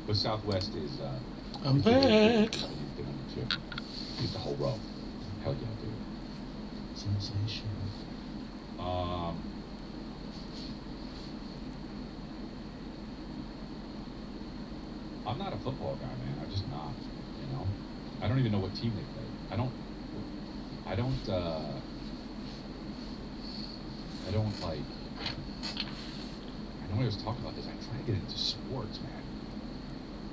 But Southwest is I'm is the way to do it. back. You get on the chip. Eat the whole row. Hell yeah, dude. Sensation. Um, I'm not a football guy, man. I'm just not. You know, I don't even know what team they play. I don't. I don't. I don't like. I know I was talking about this. I try to get into sports, man.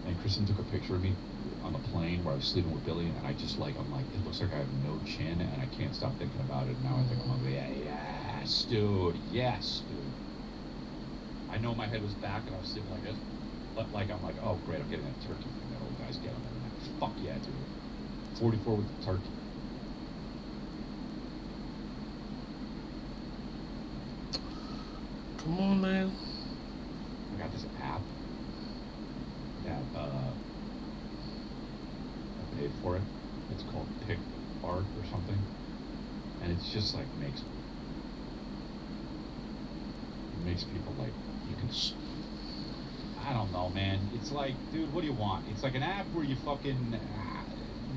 And Kristen took a picture of me on the plane where I was sleeping with Billy, and I just like, I'm like, it looks like I have no chin, and I can't stop thinking about it. Now I think I'm like, yeah, yes, dude, yes, dude. I know my head was back, and I was sitting like this, but like, I'm like, oh great, I'm getting that turkey thing that old guys get on there. Fuck yeah, dude. 44 with the turkey. Come on, man. I got this app that I paid for it. It's called Pick Art or something, and it's just like makes people like you can. I don't know, man. It's like, dude, what do you want? It's like an app where you fucking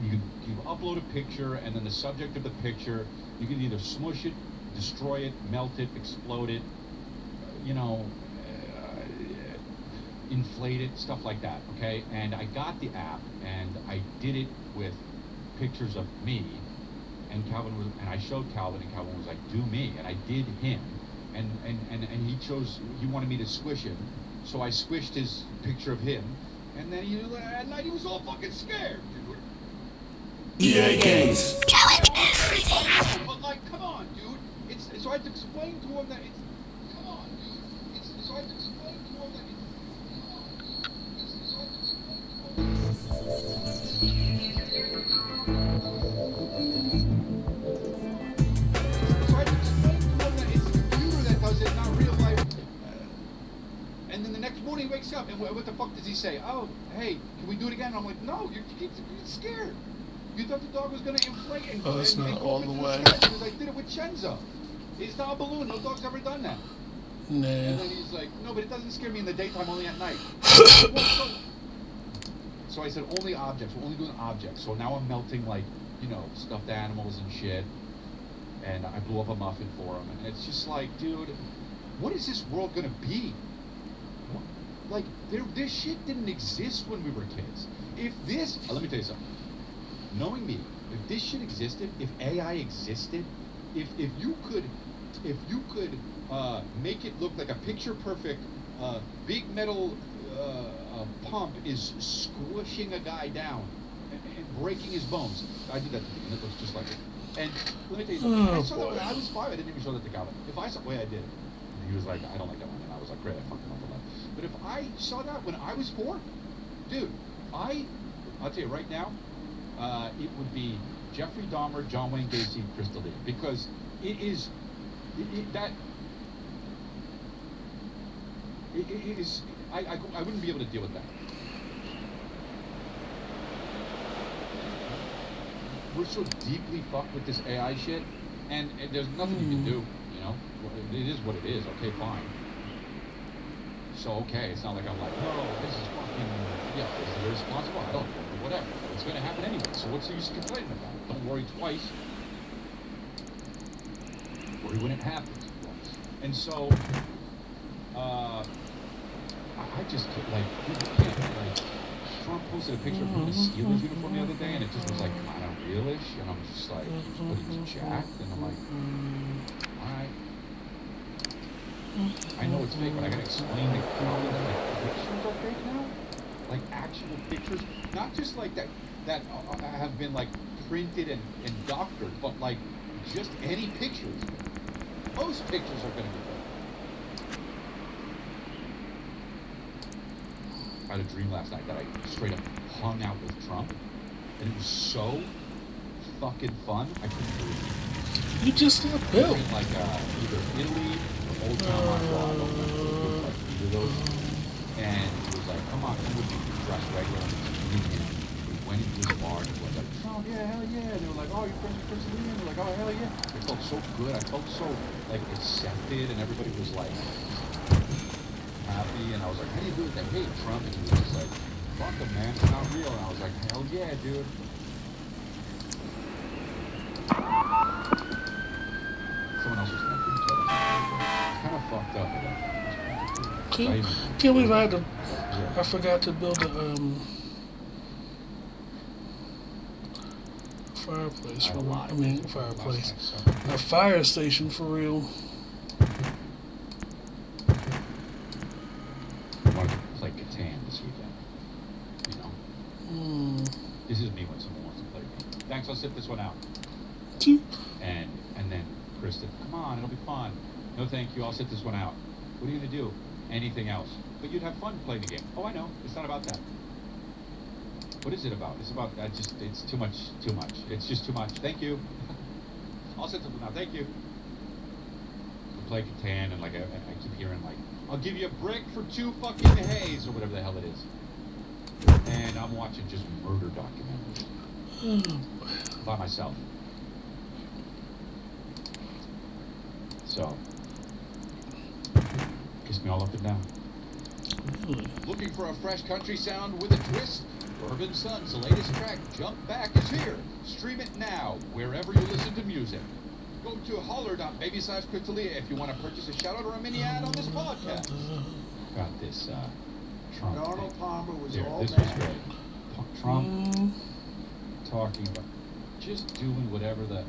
you upload a picture, and then the subject of the picture, you can either smush it, destroy it, melt it, explode it, you know, inflate it, stuff like that. Okay, and I got the app, and I did it with pictures of me, and Calvin was, and I showed Calvin, and Calvin was like, do me, and I did him, and he chose, he wanted me to squish him, so I squished his picture of him, and then at night he was all fucking scared, dude. EA games. Challenge everything. But like, come on, dude. It's so I had to explain to him that it's. Come on, dude. It's so I had to explain to him that it's. Come on, dude. It's so I had to explain to him that it's the computer that does it, not real life. And then the next morning he wakes up, and what the fuck does he say? Oh, hey, can we do it again? And I'm like, no, you're scared. You thought the dog was going to inflate and Oh, it's not all the way. Because I did it with Chenzo. It's not a balloon. No dog's ever done that. Nah. And then he's like, no, but it doesn't scare me in the daytime, only at night. So I said, only objects. We're only doing objects. So now I'm melting, like, you know, stuffed animals and shit. And I blew up a muffin for him. And it's just like, dude, what is this world going to be? Like, this shit didn't exist when we were kids. If this, let me tell you something. Knowing me, if this shit existed, if AI existed, if you could make it look like a picture perfect big metal pump is squishing a guy down and breaking his bones. I did that to him, and it looks just like it. And let me tell you something. I saw that when I was 5. I didn't even show that to Calvin. If I saw the way I did it, and he was like, I don't like that one, and I was like, great, I fucked him up a lot. But if I saw that when I was 4, dude, I'll tell you right now. It would be Jeffrey Dahmer, John Wayne Gacy, Crystal Lee, because it is I wouldn't be able to deal with that. We're so deeply fucked with this AI shit, and there's nothing you can do. You know, it is what it is. Okay, fine. So okay, it's not like I'm like, no, this is fucking, yeah, is it irresponsible? I don't know, whatever. It's going to happen anyway, so what's the use of complaining about it? Don't worry twice. Worry when it happens once. And so, I just like, people can't, like, Trump posted a picture of him in a Steelers uniform the other day, and it just was like kind of realish, and I'm just like, but he was jacked, and I'm like, alright. I know it's fake, but I gotta explain to Colin that like pictures are fake now. Like actual pictures, not just like that have been like printed and doctored, but like just any pictures. Most pictures are gonna be fake. I had a dream last night that I straight up hung out with Trump, and it was so fucking fun. I couldn't believe it. You just got built. In like either Italy or Old Town Montreal. I don't remember. It was like either of those. And he was like, come on, come with me. Dressed regular. We went into this bar and it was like, Trump, yeah, hell yeah. And they were like, oh, you're friends with Chris Lee? And they were like, oh, hell yeah. It felt so good. I felt so like accepted, and everybody was like happy. And I was like, how do you do it? They hate Trump. And he was just like, fuck him, man. It's not real. And I was like, hell yeah, dude. Someone else was connecting each other. It's kind of fucked up. Can't believe I had to. Yeah. I forgot to build a fireplace for real. I mean, fireplace. A fire station for real. I wanted to play Catan this weekend. You know? This is me when someone wants to play me. Thanks, I'll sit this one out. And then Kristen, come on, it'll be fun. No, thank you, I'll sit this one out. What are you gonna do? Anything else? But you'd have fun playing the game. Oh, I know. It's not about that. What is it about? It's about it's too much. It's just too much. Thank you. I'll sit this one out. Thank you. We play Catan, and like I keep hearing like, I'll give you a brick for 2 fucking hays or whatever the hell it is. And I'm watching just murder documentaries by myself. So, kiss me all up and down. Looking for a fresh country sound with a twist? Urban Sun's latest track, Jump Back, is here. Stream it now, wherever you listen to music. Go to holler.babysizecristalia if you want to purchase a shout-out or a mini ad on this podcast. Got this, Trump Donald thing. Palmer was Here, all this was mad. great. Trump talking about just doing whatever the,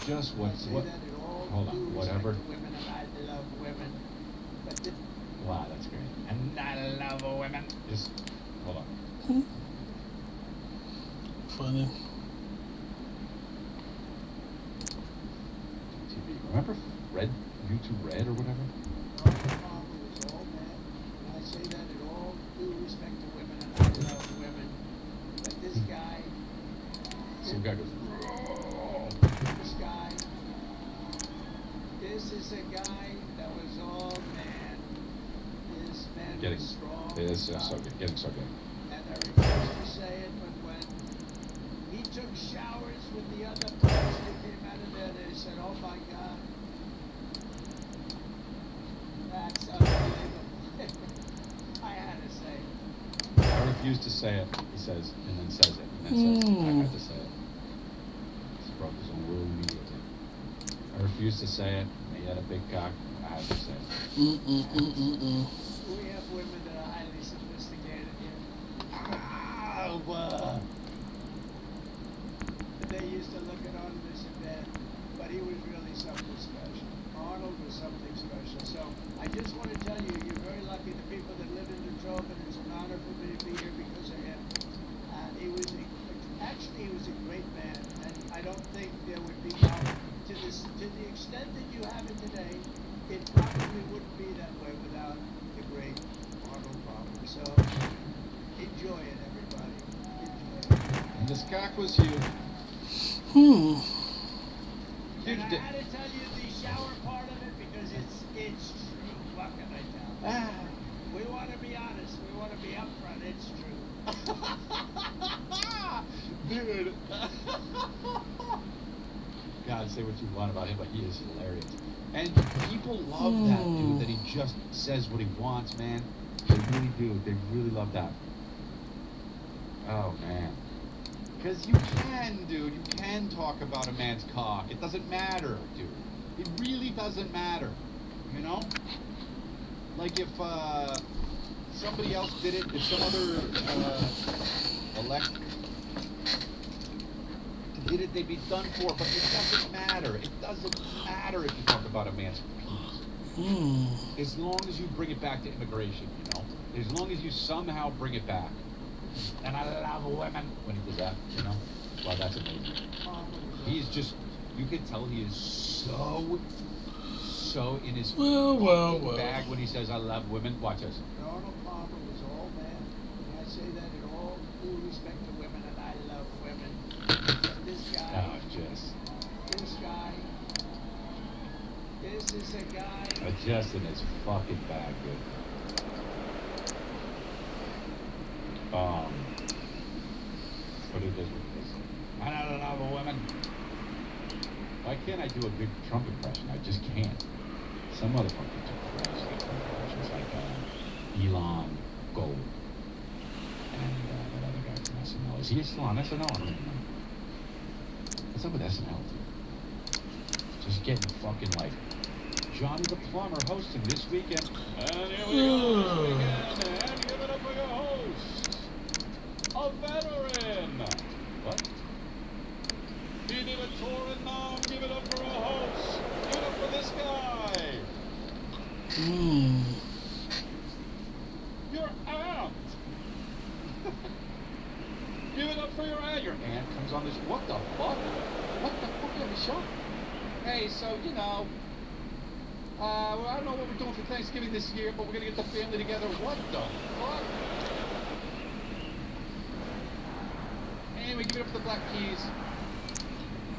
just what's, Say what, that in all hold due on, respect whatever. to women, and I love women. But this, Wow, that's great. And I love women. Just, hold on. Funny. TV. Remember Red, YouTube Red or whatever? Donald Palmer was all mad. And I say that in all due respect to women, and I love women. But this guy, Some guy goes, this guy, this is a guy that was all man. This man getting, was strong. it is so good, getting so good. And I refuse to say it, but when he took showers with the other boys that came out of there, they said, oh my God, that's unbelievable. I had to say, I refuse to say it, he says, and then says it, and then says it. I had to say it. He broke his own rule immediately. I refuse to say it, and he had a big cock, I had to say it. we have women that are highly sophisticated here. They used to look at Arnold as a bed, but he was really something special. Arnold was something special. So I just want to tell you, you're very lucky, the people that live in Detroit, and it's an honor for me to be here because of him. He was a great man, and I don't think there would be now to the extent that you have it today. It probably wouldn't be that way without the great Arnold Palmer. So enjoy it, everybody. Enjoy it. And this cock was huge. And Dude, I had to tell you the shower part of it because it's true. What can I tell? We want to be honest. We want to be upfront. It's true. Dude. God, say what you want about him, but he is hilarious. And people love that dude, that he just says what he wants, man. They really do. They really love that. Oh, man. Because you can, dude. You can talk about a man's cock. It doesn't matter, dude. It really doesn't matter. You know? Like if somebody else did it, if some other elect did it, they'd be done for. But it doesn't matter. It doesn't matter if you talk about a man's penis. As long as you bring it back to immigration, you know? As long as you somehow bring it back. And I love women when he did that, you know? Wow, that's amazing. He's just, you can tell he is so in his bag when he says, I love women. Watch us. Donald Palmer was all man. And I say that in all due respect to women, and I love women. But this guy, Oh, just. this is a guy. Just in his fucking bag, dude. What it is with this? And I love women. Why can't I do a good Trump impression? I just can't. Some motherfucker took crazy Trump impressions like Elon Gold. And Is he still on SNL? I don't even know. What's up with SNL, dude? Just getting fucking like Johnny the Plumber hosting this weekend. And here we go this weekend. And give it up for your host, a veteran. What? He did a tour in Nam. Give it up for a host. Give it up for this guy. Your aunt. Give it up for your aunt. Your aunt comes on this. What the fuck? What the fuck are we showing? Hey, so, you know, I don't know what we're doing for Thanksgiving this year, but we're going to get the family together. What the fuck? Anyway, give it up for the Black Keys.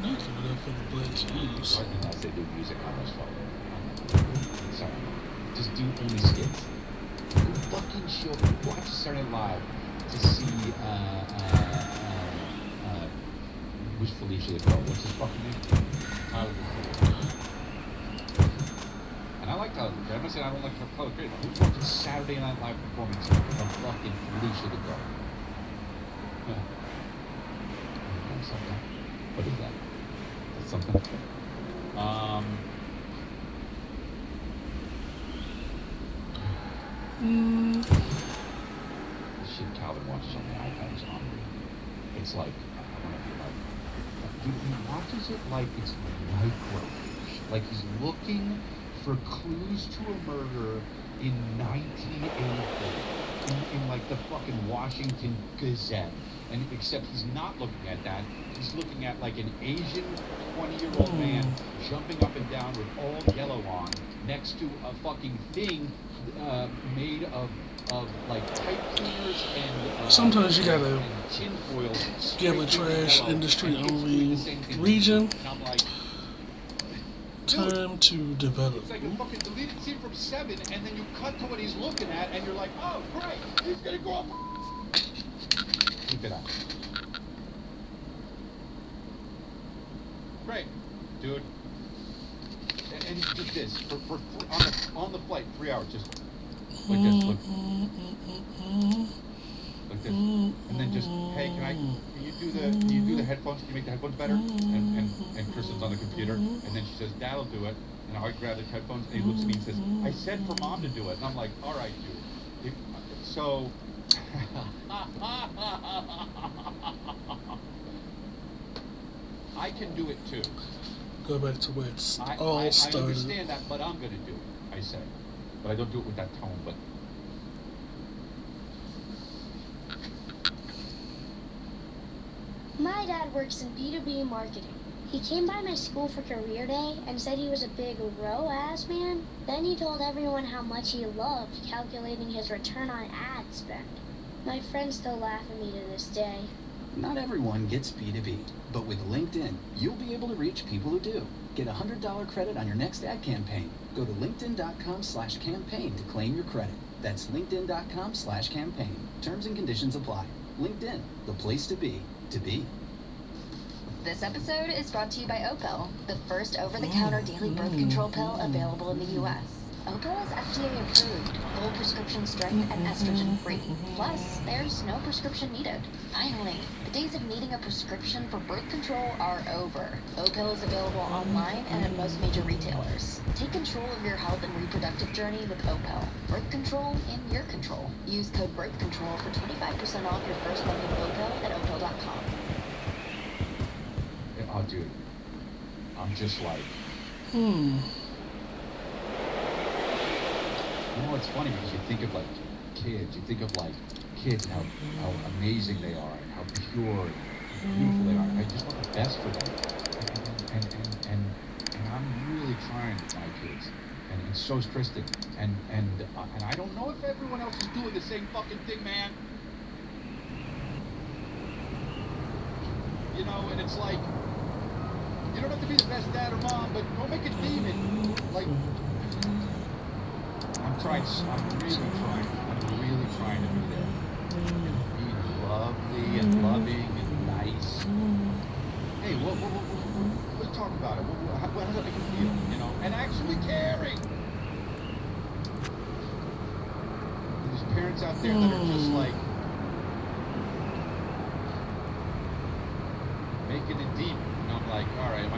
You give it up for the Black Keys. Pardon me, as they do music on this phone. Sorry. Just do only skits. Who fucking show watch Saturday Night Live to see, who's Felicia the Girl? What's his fucking name? Tyler the Creator. And I like Tyler the Creator. I'm not saying I don't like Tyler the Creator. Who's watching Saturday Night Live performance of fucking Felicia the Girl? Something. What is that? That's something. The shit Calvin watches on the iPad is unreal. It's like, I want to be like, dude, he watches it like it's micro. Like he's looking for clues to a murder in 1984 in like the fucking Washington Gazette. And except he's not looking at that. He's looking at like an Asian 20-year-old man jumping up and down with all yellow on next to a fucking thing made of like pipe cleaners and sometimes you gotta tin foil give a trash industry only region and I'm like, time to develop. it's like a fucking deleted scene from 7, and then you cut to what he's looking at, and you're like, oh great, he's gonna go up. Keep it up. Great, dude. And he did this on the flight, 3 hours, just like this, look. Like this, and then just, hey, can you do the headphones? Can you make the headphones better? And Kristen's on the computer, and then she says, Dad'll do it. And I grab the headphones, and he looks at me and says, I said for Mom to do it. And I'm like, all right, dude. So. I can do it too. Go back to where it's I started. I understand that, but I'm going to do it, I say. But I don't do it with that tone, but... My dad works in B2B marketing. He came by my school for career day and said he was a big ROAS man. Then he told everyone how much he loved calculating his return on ad spend. My friends still laugh at me to this day. Not everyone gets B2B, but with LinkedIn, you'll be able to reach people who do. Get a $100 credit on your next ad campaign. Go to linkedin.com/campaign to claim your credit. That's linkedin.com/campaign. Terms and conditions apply. LinkedIn, the place to be, to be. This episode is brought to you by Opel, the first over-the-counter daily birth control pill available in the U.S. Opel is FDA approved, full prescription strength and estrogen-free. Plus, there's no prescription needed. Finally, the days of needing a prescription for birth control are over. Opel is available online and at most major retailers. Take control of your health and reproductive journey with Opel. Birth control in your control. Use code BIRTHCONTROL for 25% off your first month of Opel at opel.com. Oh, dude. I'm just like... You know, it's funny because you think of like kids and how amazing they are and how pure and beautiful they are. I just want the best for them. And I'm really trying with my kids. And so is Kristen. And I don't know if everyone else is doing the same fucking thing, man. You know, and it's like, you don't have to be the best dad or mom, but don't make a demon. Like, I'm really trying to be there. And be lovely and loving and nice. Hey, let's talk about it. How does that make you feel, you know? And actually caring. There's parents out there that are just like, working in Demon. And I'm like, all right,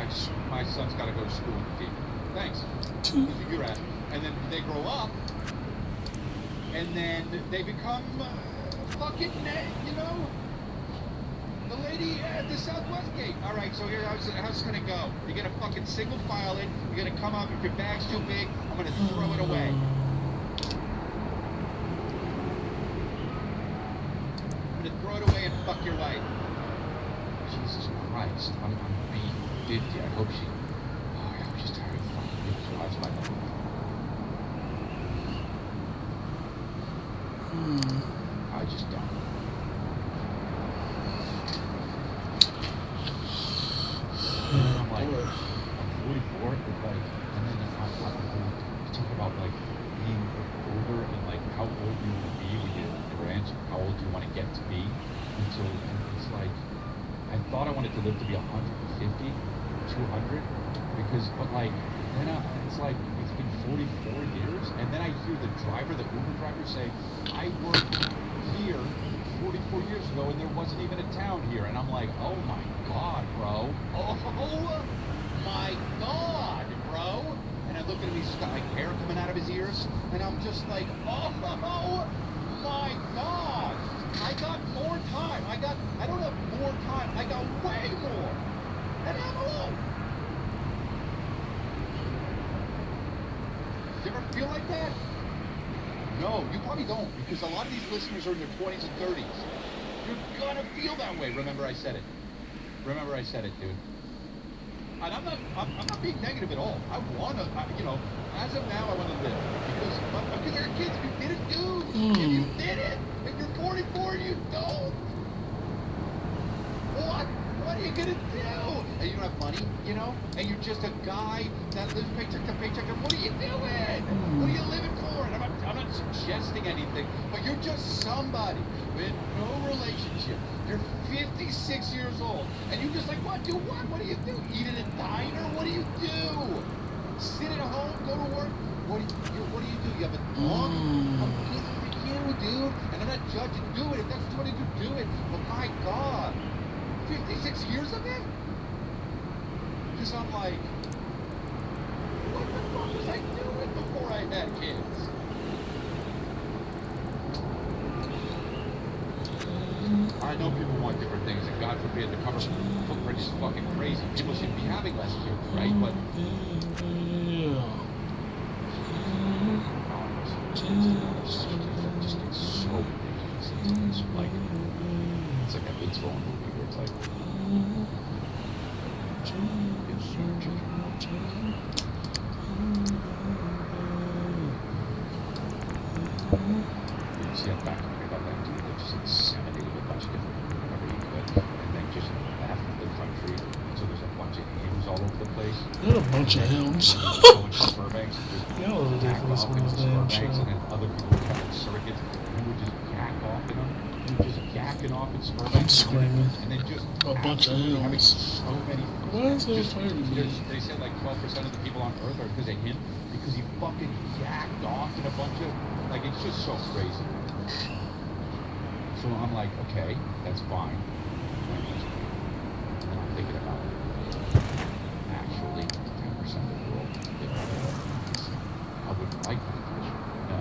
my son's got to go to school in Demon. Thanks. You're at. And then they grow up, and then they become fucking, you know, the lady at the Southwest gate. All right, so here's how's it's gonna go. You get a fucking single file in. You're gonna come up. If your bag's too big, I'm gonna throw it away. I'm gonna throw it away and fuck your wife. Jesus Christ, I'm beat 50. I hope she's tired of fucking me. So that's my number. I just don't. I'm like, I'm 44, but like, and then I talk about like being older and like how old you want to be when you're your age, how old you want to get to be. Until it's like, I thought I wanted to live to be 150, 200, because, but like, then it's like, it's been 44 years, and then I hear the Uber driver say, I worked here 44 years ago, and there wasn't even a town here, and I'm like, oh my God, bro. Oh my God, bro. And I look at him, he's got like hair coming out of his ears, and I'm just like, oh my God. I got more time. I don't have more time. I got way more. And I'm alone. You ever feel like that? No, you probably don't, because a lot of these listeners are in their 20s and 30s. You're gonna feel that way. Remember I said it. Remember I said it, dude. And I'm not being negative at all. I wanna, you know, as of now, I wanna live because there are kids. If you did it, dude. If you did it, if you're 44, you don't. What are you gonna do? And you don't have money, you know, and you're just a guy that lives paycheck to paycheck. And what are you doing? What are you living for? And I'm not suggesting anything, but you're just somebody with no relationship. You're 56 years old, and you just like, what? Do what? What do you do? Eat at a diner? What do you do? Sit at home? Go to work? What do you do? You have a dog? I'm good for you, dude. And I'm not judging. Do it. If that's what you want to do, do it. But my God, 56 years of it? Because I'm like, what the fuck was I doing before I had kids? I know people want different things, and God forbid the carbon footprint is fucking crazy. People should be having less kids, right? But just gets so ridiculous. It's like a Vince Vaughn movie where it's like, you see that documentary about that dude that just inseminated a bunch of different people whenever he could, and then just left the country. So there's a bunch of hymns all over the place. There's a bunch of hymns. Go into Burbanks and just Yeah, it was ridiculous jack when off his into damn Burbanks, show. and then other people would come in circuits, and he would just jack off in them. He was just jacking off in Burbanks. I'm screaming. And then just A bunch of absolutely having hymns. so many. Why is that just- funny to me? They said like 12% of the people on Earth are because of him, because he fucking jacked off in a bunch of, like, it's just so crazy. So I'm like, okay, that's fine. And then I'm thinking about actually 10% of the world. I wouldn't like that position. No.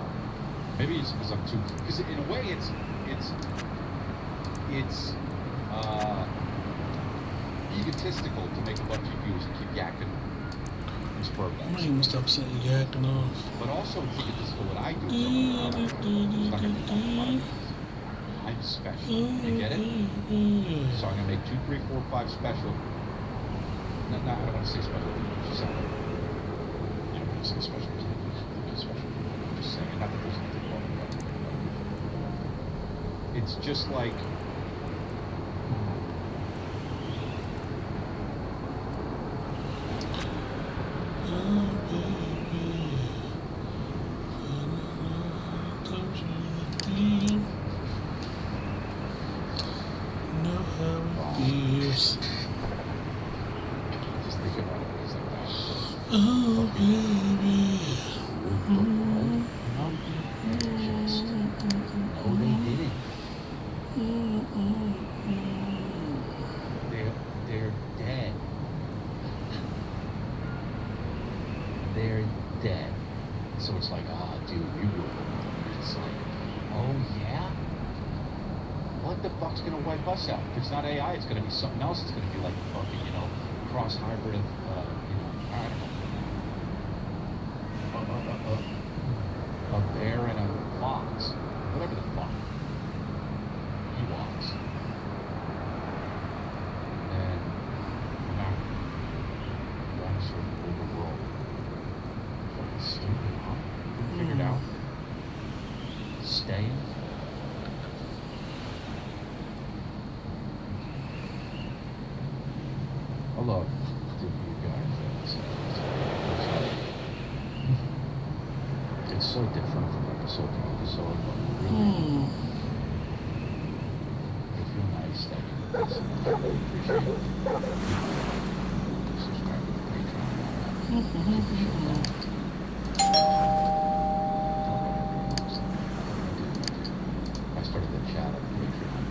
Maybe it's because I'm too, because in a way it's egotistical to make a bunch of views and keep yakking and spur I'm not even stop saying yakking off. But also it's egotistical what I do. It's not gonna be fun. I'm special. You get it? So I'm gonna make 2, 3, 4, 5 special. No, I don't want to say special. Just sound like, I don't want to say special. It's special. I'm just saying. Not that there's anything wrong with that. It's just like. Just think about it. It's like that. Oh, baby. No, they didn't. They're what the fuck's gonna wipe us out? If it's not AI, it's gonna be something else. It's gonna be like a fucking, cross hybrid of, I don't know, a bear and a fox, whatever the fuck. Ewoks. And now, dinosaurs rule the world. Fucking stupid, huh? Figured out. Staying. I love you guys. It's so different from episode to episode, but really, I feel nice that you listen. I really appreciate it. Subscribe to the Patreon. Keep the show going. I started the chat on Patreon.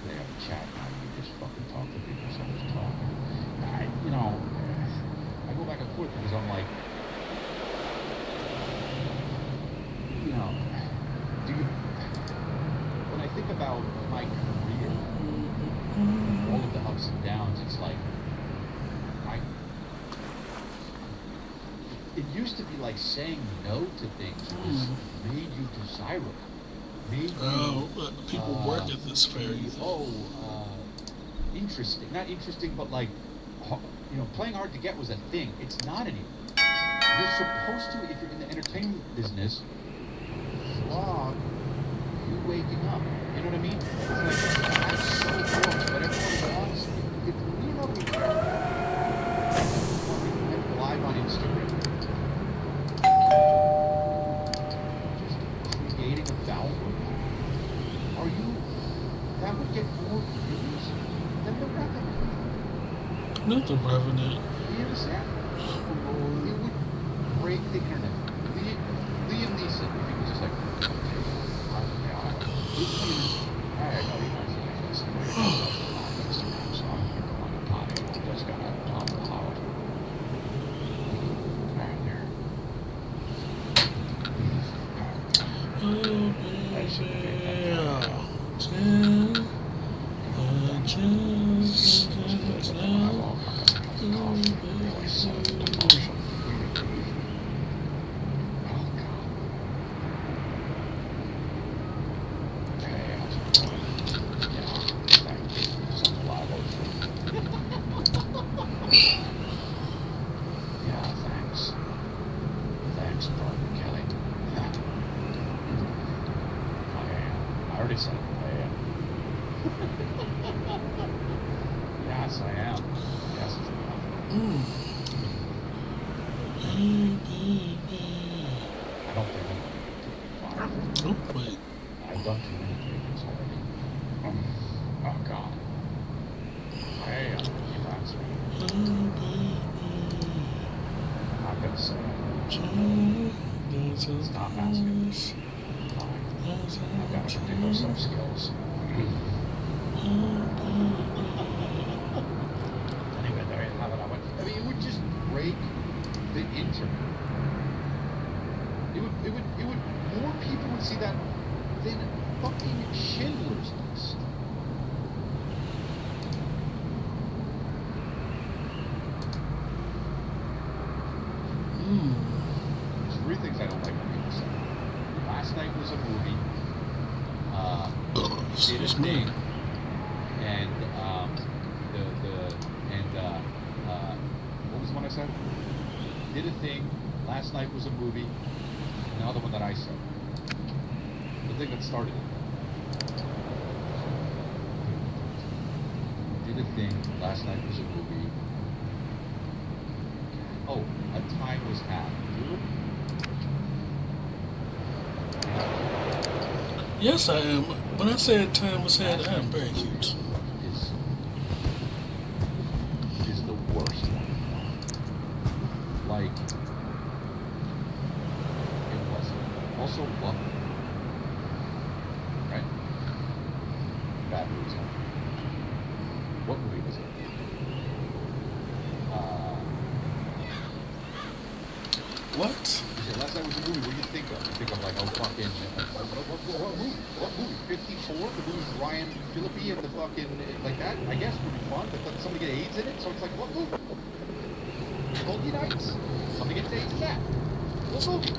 They have a chat now. You just fucking talk to people, so just talk. I go back and forth because I'm like, when I think about my career, all of the ups and downs, it's like, it used to be like saying no to things made you desirable. People work at this fair. Interesting. Not interesting, but like, playing hard to get was a thing. It's not anymore. You're supposed to, if you're in the entertainment business, vlog you waking up. You know what I mean? It's like, that's so boring, but everyone wants it. If Leonardo went live on Instagram, just creating a valve, that would get more views than the revenue. Not the revenue. You understand? It would break the internet. Liam Neeson, if he was just like, I know you guys are listening on Instagram, so I'm here on the potty. I just got to top the cloud. Right there. Oh, Yes, I am. Yes, I don't think I'm going to oh, wait. I've done too many treatments already. Oh, God. Hey, you answer me. I'm not going to say it. Stop asking. Fine. I've got to pick up some skills. Anyway, there you have it. I mean, it would just break the internet. It would, more people would see that than fucking Schindler's List. There's three things I don't like when people say. Last night was a movie. Did a thing, and what was the one I said? Did a thing. Last night was a movie. And the other one that I said. The thing that started it. Did a thing. Last night was a movie. Oh, a time was had. Yes, I am. When I said time was had, I am very cute. Is the worst one. Like, it wasn't. Also, Lucky. Right? Bad movie. What movie was it? What? Last night was a movie. What do you think of? You think of like, oh, fucking, what movie? What movie? 54, the movie with Ryan Phillippe and the fucking, like that, I guess would be fun, but then somebody get AIDS in it, so it's like, what movie? Boogie Nights? Somebody gets AIDS in that. What movie?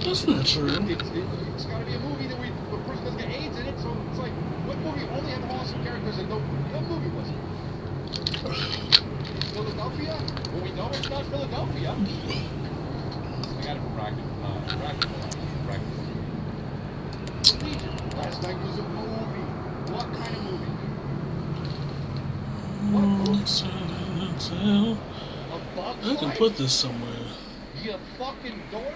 That's not true. It's got to be a movie that where a person doesn't get AIDS in it, so it's like, what movie only had awesome characters and no, what movie was it? Philadelphia? Well, we know it's not Philadelphia. I got it from Rocket. Last night was a movie. What kind of movie? What movie? A Bug's I can Life? put this somewhere. You fucking dork.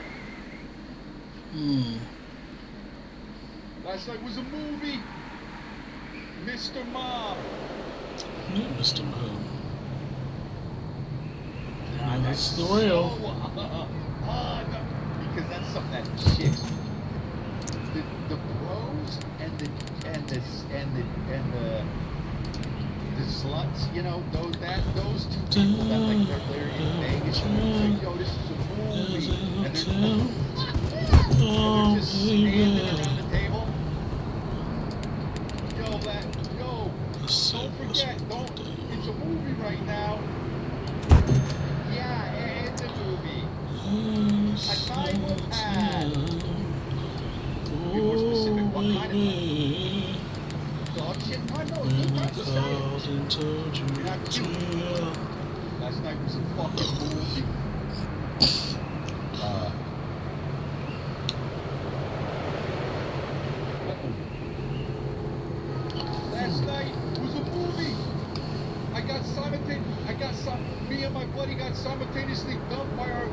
Last night was a movie. Mr. Mom. Yeah, Mr. Mom. God, That's the real. no, because that's something that chicks, the bros and the sluts, you know, those two people that like they're in Vegas and they say, yo, this is a movie, and they're just standing around the table. Yo, don't forget, it's a movie right now. Yeah, it's a movie. A time will pass. Be more specific, what kind of time? Dog shit time? No, good time to say it. You're not cute. Last night was a fucking movie. Last night was a movie. Me and my buddy got simultaneously dumped by our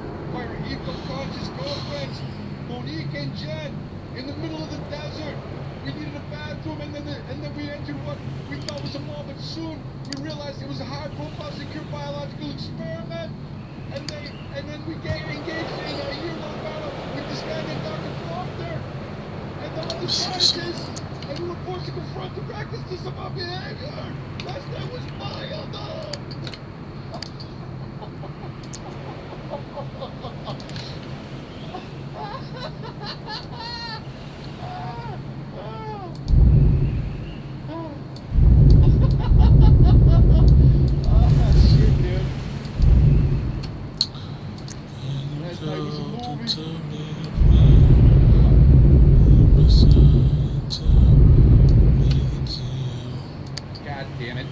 eco-conscious girlfriends, Monique and Jen, in the middle of the desert. We needed a bathroom, and then we entered what we thought was a mall, but soon we realized it was a high-profile, secure biological experiment. And then we engaged in a year-long battle with this guy named Dr. Proctor. And all the scientists, and we were forced to confront the practices of our behavior. Last night was wild. Shit, dude. Last night was a God damn it.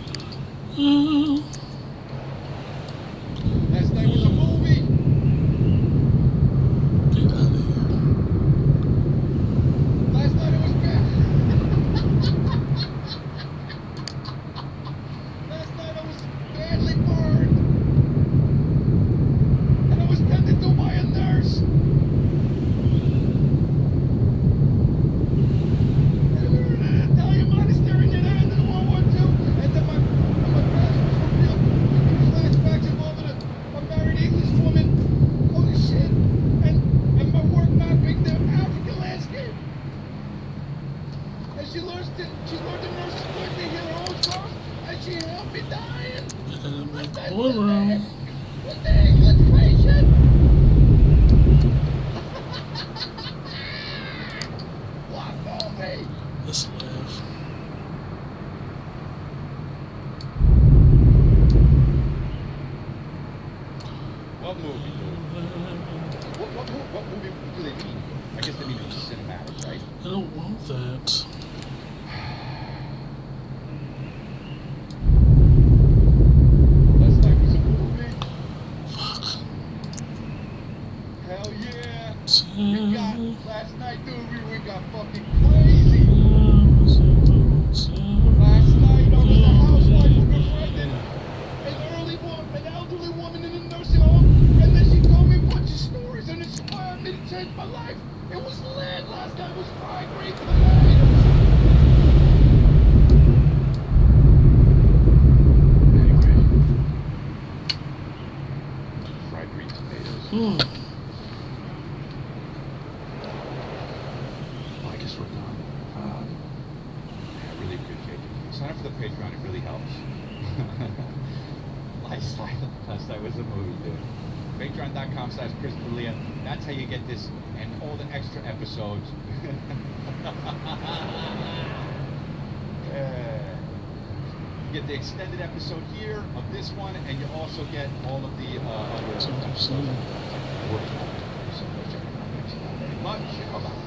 Last night was a movie. Get out of here. Last night it was bad. Last night I was badly burned. And I was tended to by a nurse. And we were in an Italian monastery near the end of World War II. And then my past was revealed. Flashbacks involving a married English woman. Holy shit. And my work mapping the African landscape. And she learned to nurse, she learned to heal her own songs, and she helped me dying. In the courtroom. With the English patient. What movie? Let's laugh. What movie, dude? What movie do they mean? I guess they mean cinematic, right? I don't want that. Last night was a movie. Fuck. Hell yeah. We Last night, dude, we got fucking crazy. Last night I was a housewife who befriended an elderly woman in a nursing home, and then she told me a bunch of stories and inspired me to change my life. It was lit. Last night was fried green for the night. Anyway, fried green tomatoes. Well, I guess we're done. I really appreciate it. Sign up for the Patreon. It really helps. Last night was a movie, dude. Patreon.com/Chris D'Elia. That's how you get this and all the extra episodes. You get the extended episode here of this one, and you also get all of the other episodes. So check it out. Thanks very much. Bye-bye.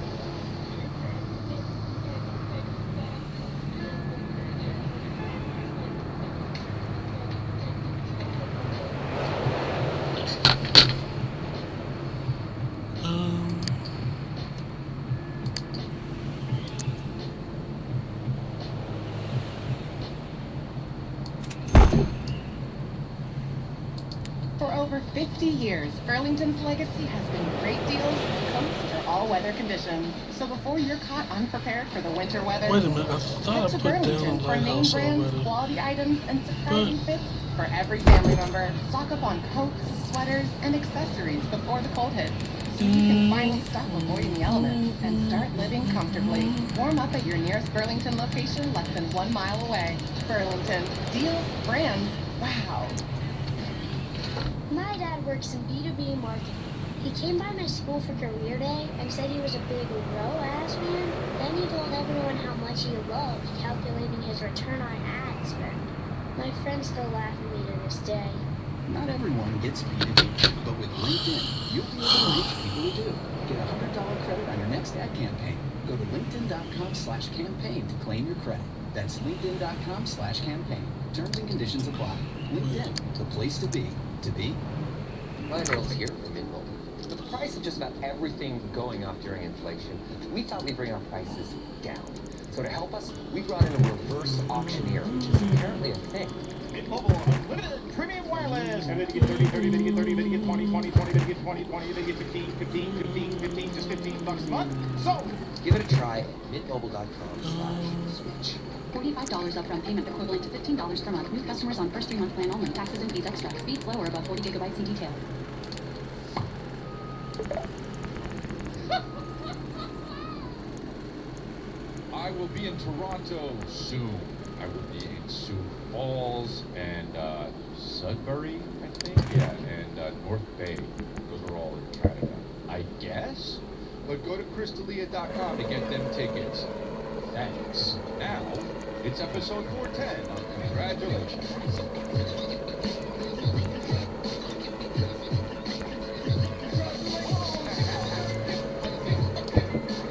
For over 50 years, Burlington's legacy has been great deals and coats for all weather conditions. So before you're caught unprepared for the winter weather, Wait a minute, I thought head I to put Burlington down for name Lighthouse brands, already. quality items, and surprising fits for every family member. Stock up on coats, sweaters, and accessories before the cold hits, so you can finally stop avoiding the elements and start living comfortably. Warm up at your nearest Burlington location less than 1 mile away. Burlington. Deals, brands, wow. My dad works in B2B marketing. He came by my school for career day and said he was a big row-ass man. Then he told everyone how much he loved calculating his return on ad spend. My friends still laugh at me to this day. Not everyone gets B2B, but with LinkedIn, you'll be able to reach people who do. Get a $100 credit on your next ad campaign. Go to linkedin.com/campaign to claim your credit. That's linkedin.com/campaign. Terms and conditions apply. LinkedIn, the place to be. To be. Ryan Reynolds here from Mint Mobile. With the price of just about everything going up during inflation, we thought we'd bring our prices down. So to help us, we brought in a reverse auctioneer, which is apparently a thing. Mint Mobile Unlimited Premium Wireless. And then you get 30, 30, then you get 30, then you get 20, 20, 20, then you get 20, 20, then you get 15, 15, 15, 15, just $15 a month. So, give it a try at mintmobile.com/switch. $45 upfront payment equivalent to $15 per month. New customers on first 3-month plan only. Taxes and fees extra. Speed slow or above 40 gigabytes in detail. I will be in Toronto soon. I will be in Sioux Falls and Sudbury, I think. Yeah, and North Bay. Those are all in Canada, I guess. But go to crystalia.com to get them tickets. Thanks. Now, it's episode 410 of Congratulations.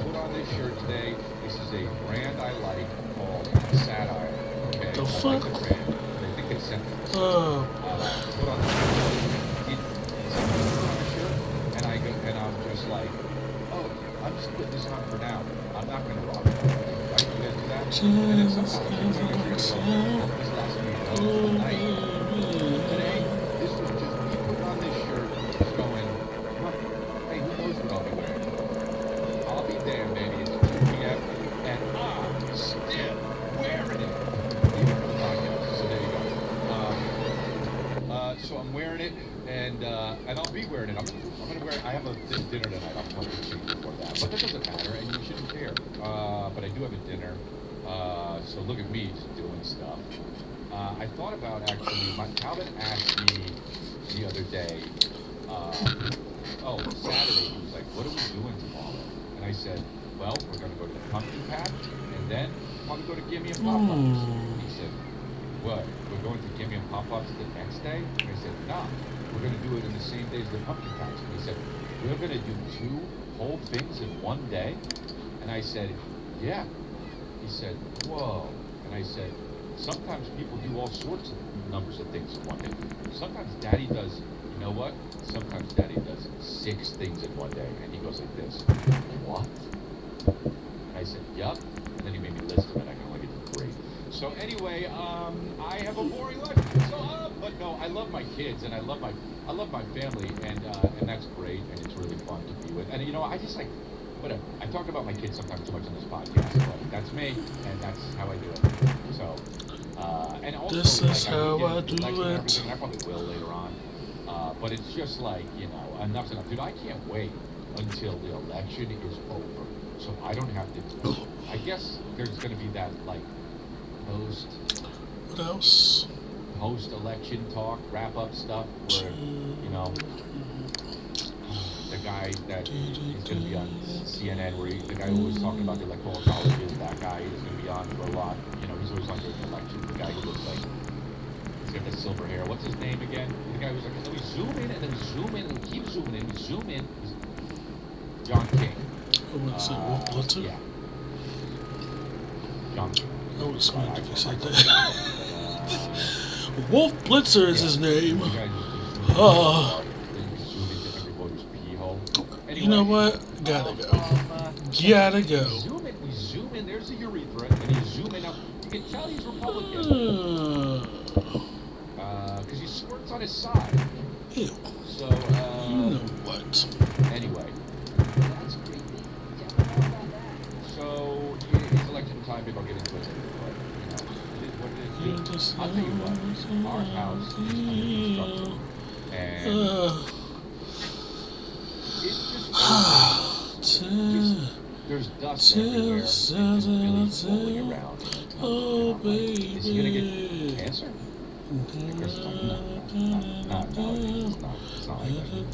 Put on this shirt today. This is a brand I like called Satire. Okay, The I fuck? like the brand. I think they sent it. Put on the shirt. And I go, and I'm just like, oh, I'm just putting this on for now. I'm not going to rock it. Right? You guys do that? And then sometimes you this last week, tonight. Today, this was just me putting on this shirt, going, hey, who knows what I'll be wearing? I'll be damned, baby. It's 2 p.m. and I'm still wearing it. Even for the podcast. So there you go. So I'm wearing it, and I'll be wearing it. I'm gonna wear it. I have a dinner tonight. I'll probably change before that, but that doesn't matter, and you shouldn't care. But I do have a dinner. So look at me just doing stuff. I thought about actually. Calvin asked me the other day. Saturday. He was like, "What are we doing tomorrow?" And I said, "Well, we're gonna go to the pumpkin patch, and then probably go to Gimme and Pop-Ups." He said, "What? We're going to Gimme and Pop-Ups the next day?" And I said, "Nah, we're gonna do it in the same day as the pumpkin patch." And he said, "We're gonna do 2 whole things in one day?" And I said, "Yeah." He said, "Whoa." And I said, "Sometimes people do all sorts of numbers of things in one day. Sometimes Daddy does, you know what? Sometimes Daddy does 6 things in one day." And he goes like this, "What?" And I said, "Yup." And then he made me list them, and I can only get to 3. So anyway, I have a boring life. So, but no, I love my kids, and I love my family, and that's great, and it's really fun to be with. And you know, I just like, whatever. I talk about my kids sometimes too much on this podcast, but that's me, and that's how I do it. So, and also, This is like, how I would do get elections and it. everything, and I probably will later on. But it's just like, you know, enough's enough. Dude, I can't wait until the election is over, so I don't have to. I guess there's going to be that like What else? post-election talk, wrap-up stuff, where you know. the guy that is going to be on CNN, where the guy who was talking about the electoral colleges, that guy is going to be on for a lot. You know, he's always on during the election. The guy who looks like he's got the silver hair. What's his name again? The guy who's like, and then we zoom in, and then we zoom in, and we keep zooming in, we zoom in. John King. What's it, Wolf Blitzer? Yeah. John King. I would smart if you said that. Wolf Blitzer is his name. You know what? Gotta go. Gotta go. We zoom in. There's the urethra, and you zoom in. Now you can tell he's Republican because he squirts on his side. Ew. So you know what? Anyway, that's creepy. So he's election time. Maybe I'll get into it. But you know, it is what it is. I'll tell you what. Our house is under construction, and it's just there's dust everywhere. It's just really rolling around. Oh, baby. Is he gonna get cancer? Because it's like, no, it's not like that.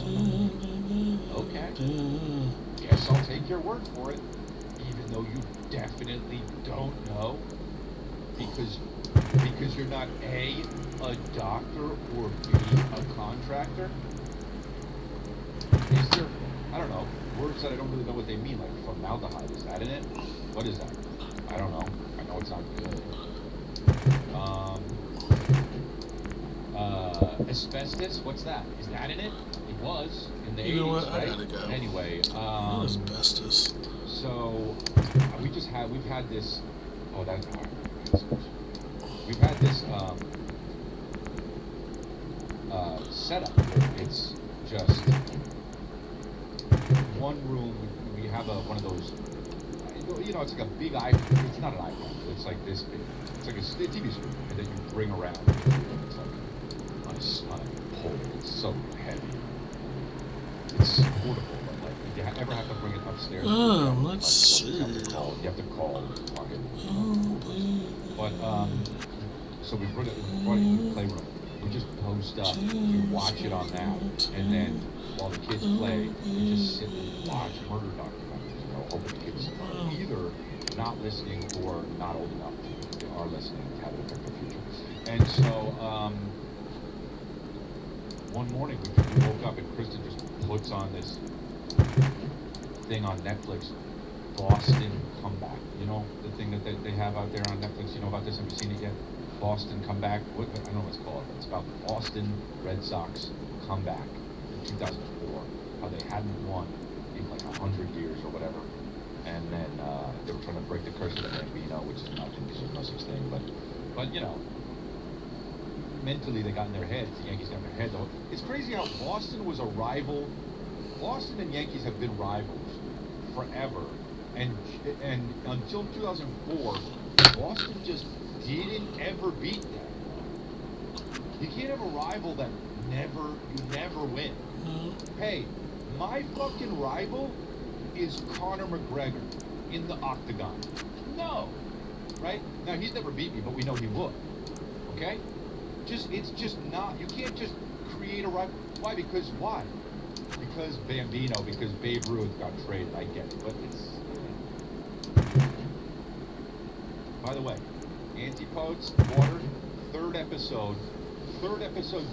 Okay. Guess I'll take your word for it, even though you definitely don't know, because you're not A, a doctor, or B, a contractor. Is there, I don't know, words that I don't really know what they mean, like formaldehyde, is that in it? What is that? I don't know. I know it's not good. Asbestos, what's that? Is that in it? It was in the 80s, know what? right? I gotta go. Anyway, asbestos. So we've had this. Oh, that's we've had this setup where it's just one room. We have one of those. You know, it's like a big iPhone. It's not an iPhone. It's like this big. It's like a TV screen that you bring around. It's like on a pole. It's so heavy. It's portable, but like if you ever have to bring it upstairs. Let's see. You have to call. But so we brought it in the playroom. We just post up. We watch it on that, and then while the kids play, we just sit and watch murder documentaries. You know, hoping the kids are either not listening or not old enough. If they are listening, to have it affect their future. And so one morning we woke up and Kristen just puts on this thing on Netflix, Boston Comeback. You know, the thing that they have out there on Netflix. You know about this? Have you seen it yet? Boston Comeback. I don't know what it's called. It's about the Boston Red Sox comeback in 2004. How they hadn't won in like 100 years or whatever. And then they were trying to break the curse of the Bambino, which is nothing. There's no such thing. But you know, mentally they got in their heads. The Yankees got in their head. It's crazy how Boston was a rival. Boston and Yankees have been rivals forever. And until 2004, Boston just didn't ever beat them. You can't have a rival that you never win. Hey, my fucking rival is Conor McGregor in the octagon. No, right? Now he's never beat me, but we know he would. Okay? It's just not. You can't just create a rival. Why? Because Bambino, because Babe Ruth got traded. I get it, but it's. By the way, Antipodes, water, third episode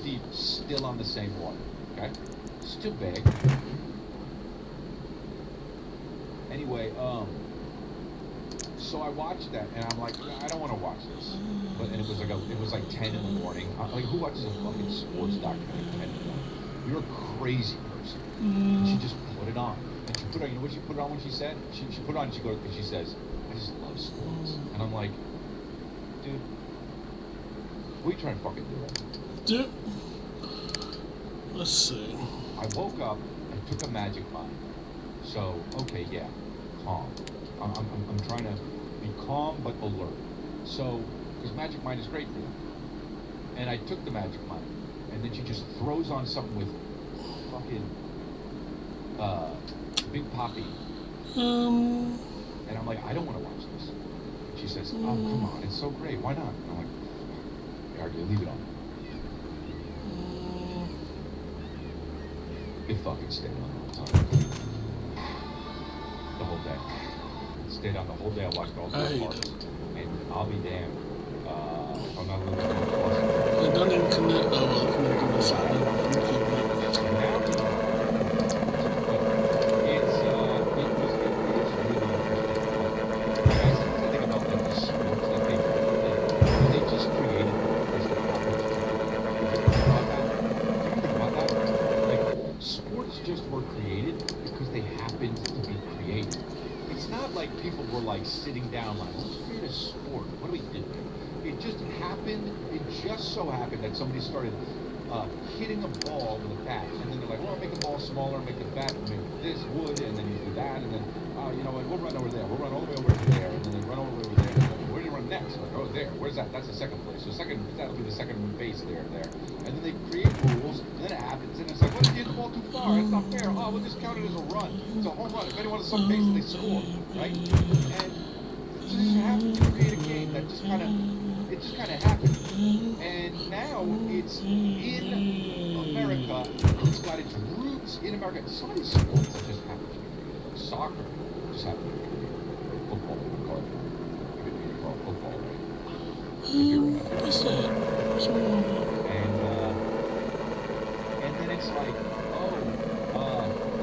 deep, still on the same water. Okay? It's too big. Anyway, so I watched that and I'm like, I don't want to watch this. And it was like 10 in the morning. Like, who watches a fucking sports documentary at 10 in the morning? You're a crazy person. And she just put it on. And she put it on, you know what she put it on when she said? She put it on and she says, I just love sports. And I'm like, dude, what are you trying to fucking do? Dude, let's see. I woke up and took a Magic Mind. So, okay, yeah, calm. I'm trying to be calm but alert. So, because Magic Mind is great for you. And I took the Magic Mind. And then she just throws on something with fucking Big Poppy. And I'm like, I don't want to watch this. She says, oh, come on, it's so great. Why not? And I'm like, argue, leave it on. It fucking stayed on the whole time. The whole day. Stayed on the whole day. I watched all I three hate parts. it. And I'll be damned. If I'm not losing plus. It doesn't even connect. Oh, well, it connected this side. And now, it's it is really interesting. Like, I sometimes think about like the sports that they just created because they happened to do it. Do you think about that? Like, sports just were created because they happened to be created. It's not like people were like sitting down like, let's create a sport. What do we do? It just happened. It just so happened that somebody started hitting a ball with a bat, and then they're like, well, make the ball smaller, make the bat make this wood, and then you do that, and then you know what? We'll run over there. We'll run all the way over to there, and then they run all the way over there. And then, where do you run next? Like, oh, there. Where's that? That's the second place. So that'll be the second base there. And then they create rules, and then it happens, and it's like, what if you hit the ball too far? It's not fair. Oh, we'll just count it as a run. It's a home run. If anyone has some base, they score, right? And so this happened to create a game that just kind of happened. And now it's in America. It's got its roots in America. Some of these sports that just happen to be created. Like soccer just happened to be created. Football, we call it. We call it football, right? What's that? And then it's like,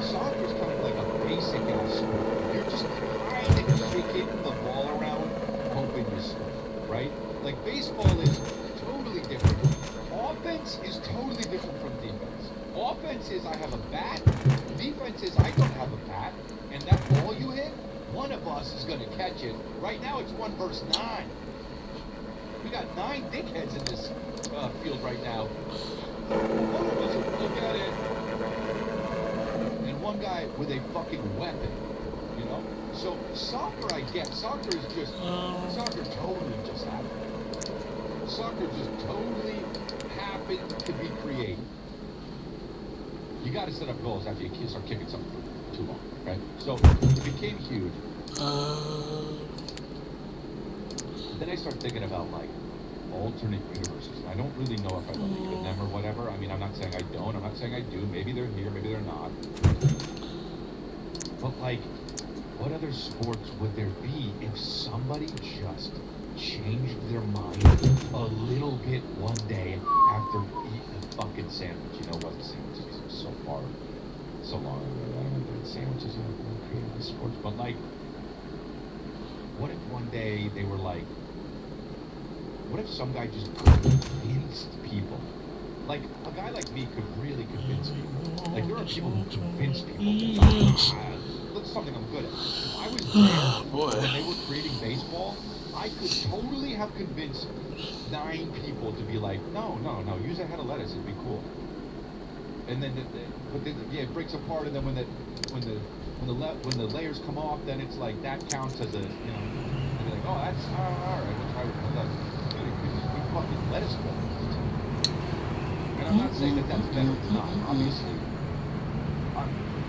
soccer is kind of like a basic ass sport. You're just kind of kicking the ball around, hoping you score, right? Like baseball is totally different. Offense is totally different from defense. Offense is I have a bat. Defense is I don't have a bat. And that ball you hit, one of us is going to catch it. Right now it's 1 versus 9. We got 9 dickheads in this field right now. One of us will look at it. And one guy with a fucking weapon. You know? So soccer I get. Soccer totally just happened. Soccer just totally happened to be created. You got to set up goals after you start kicking something for too long, right? So it became huge. Then I start thinking about like alternate universes. I don't really know if I believe in them or whatever. I mean, I'm not saying I don't. I'm not saying I do. Maybe they're here. Maybe they're not. But like, what other sports would there be if somebody just changed their mind a little bit one day after eating a fucking sandwich? You know what? Sandwiches are so long ago. I haven't been sandwiches yet. I'm creating this sports. But like, what if one day they were like, what if some guy just convinced people? Like, a guy like me could really convince people. Like, there are people who convince people that that's something I'm good at. If I was there when they were creating baseball, I could totally have convinced 9 people to be like, no, use a head of lettuce, it'd be cool. And then, it breaks apart, and then when the layers come off, then it's like that counts as a, you know, and they're like, oh, that's all right, we'll try with the lettuce. We fucking lettuce go. And I'm not saying that that's better or not. Obviously,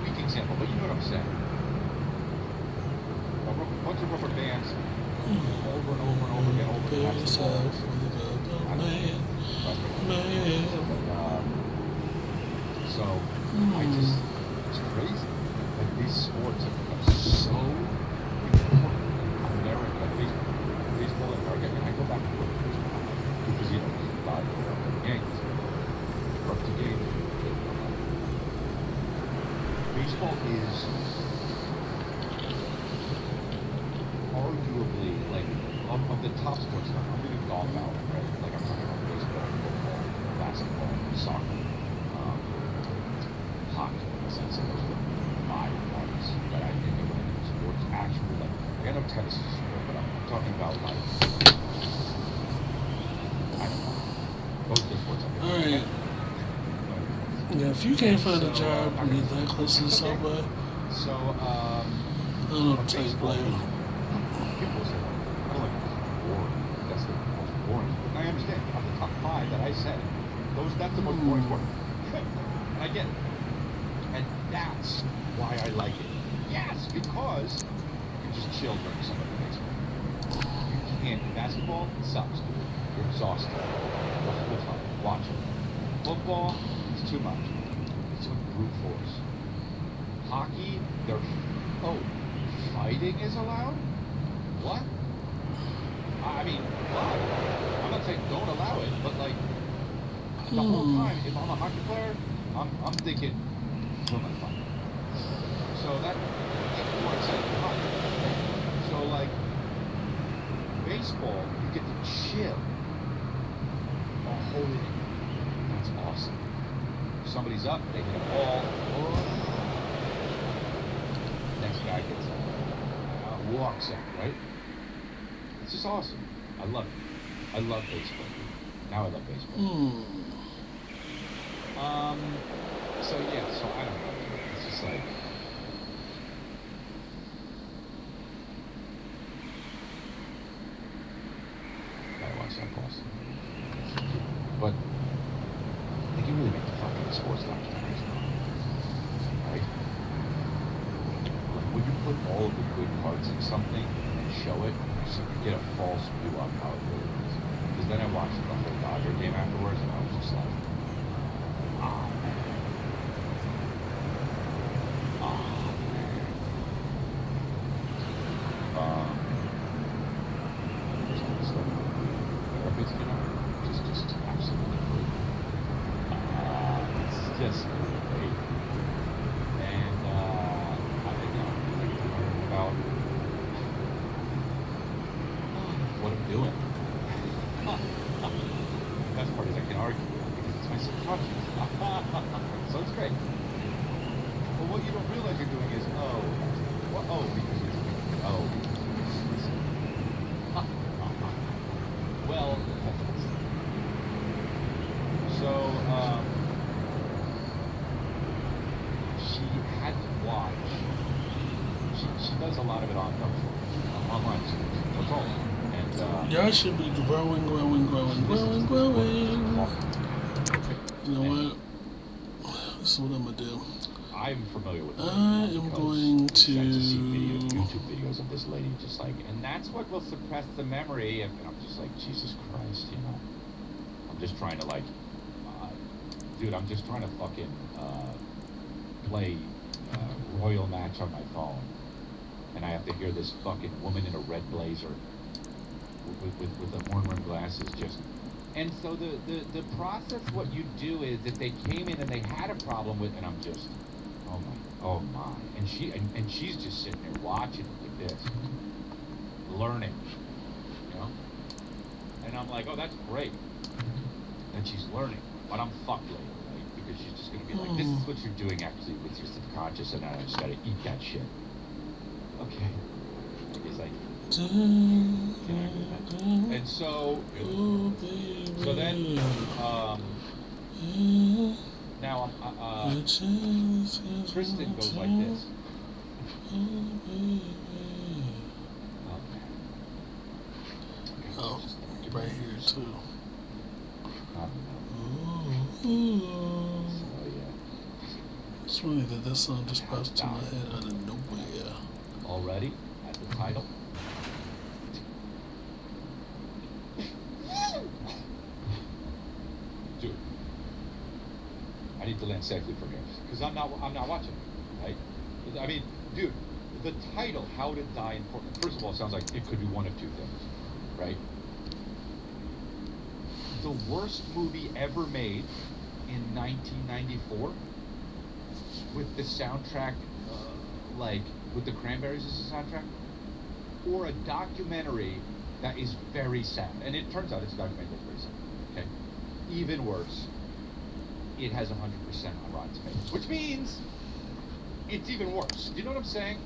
weak example, but you know what I'm saying. A bunch of rubber bands over and over and over again, over the past so it's crazy. Like these sports have become so important. America, baseball in America. And I go back to baseball because you know, a lot of Yankees are up to game. Baseball is arguably like of the top sports now. I'm leaving golf out, right? Like I'm talking about baseball, football, basketball, soccer, hockey. In a sense, those are the 5 ones that I think of when sports actually like. I know tennis is a sport, but I'm talking about like. I don't know. Those are the sports I think. All right. Yeah, if you can't find a job when you're that close to the subway, so I don't know what to tell you, player. People say, I don't like it's boring. That's the most boring sport. And I understand. Of the top 5 that I said, that's the most boring sport. And I get it. And that's why I like it. Yes, because you just chill during some of the baseball. You can't. Basketball sucks, dude. You're exhausted. The whole time. Watch it. Football, it's too much. brute force. Hockey, they're fighting is allowed? What? I mean, why? I'm not saying don't allow it, but like the whole time, if I'm a hockey player, I'm thinking, who am I fighting? So that's more exciting than hockey. So like baseball, you get to chill a whole inning. That's awesome. Somebody's up, they hit a ball. Next guy gets up, walks up, right? It's just awesome. I love it. I love baseball. Now I love baseball. So yeah, so I don't know. It's just like gotta watch that Boston. But they can really make the fucking sports documentaries now. Right? Like when you put all of the good parts in something and show it, so you get a false view on how it really is. Because then I watched the whole Dodger game afterwards and I was just like, ah man. Just absolutely great. It's just great. And I like to learn about what I'm doing. The best part is I can argue because it's my subconscious. So it's great. But what you don't realize you're doing is, because you're doing this. Well, so she had to watch. She does a lot of it online. That's all. And Y'all should be growing. You know what? This is what I'm gonna do. I'm familiar with I am going to see YouTube videos of this lady just like, and that's what will suppress the memory. And I'm just like, Jesus Christ, you know. I'm just trying to like, dude, I'm just trying to fucking play Royal Match on my phone, and I have to hear this fucking woman in a red blazer with the horn-rimmed glasses just. And so the process, what you do is if they came in and they had a problem with, and I'm just, oh my, and she's just sitting there watching like this, learning, you know, and I'm like, oh, that's great, that she's learning, but I'm fucked later, right? Because she's just gonna be like, this is what you're doing actually with your subconscious, and I just gotta eat that shit. Okay, I guess I. And so then, now Kristen goes like this. Oh, right here too. So yeah. It's funny that that song just pops to my head out of nowhere. Already at the title. Dude, I need to land safely from here because I'm not watching, right? I mean, dude, the title, "How to Die in Portland." First of all, it sounds like it could be one of two things, right? The worst movie ever made in 1994 with the soundtrack, like with the Cranberries as a soundtrack, or a documentary that is very sad. And it turns out it's a documentary that's very sad. Okay, even worse, it has 100% on Rotten Tomatoes, which means it's even worse. Do you know what I'm saying?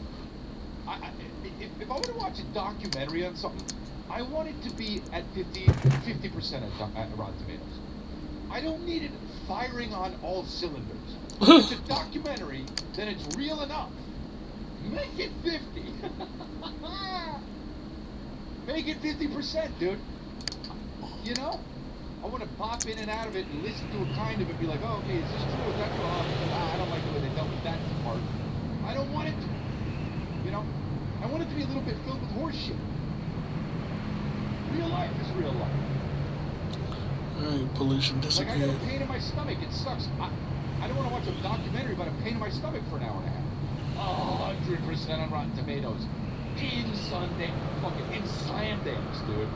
If I want to watch a documentary on something, I want it to be at 50% at Rotten Tomatoes. I don't need it firing on all cylinders. If it's a documentary, then it's real enough. Make it 50. Make it 50%, dude. You know? I want to pop in and out of it and listen to it kind of and be like, oh, okay, is this true? Is that true? I don't like the way they dealt with that part. I don't want it to. You know? I want it to be a little bit filled with horse shit. Real life is real life. Alright, pollution Like, I disappeared. got a pain in my stomach. It sucks. I don't want to watch a documentary about a pain in my stomach for an hour and a half. 100% on Rotten Tomatoes. In slam dance, dude.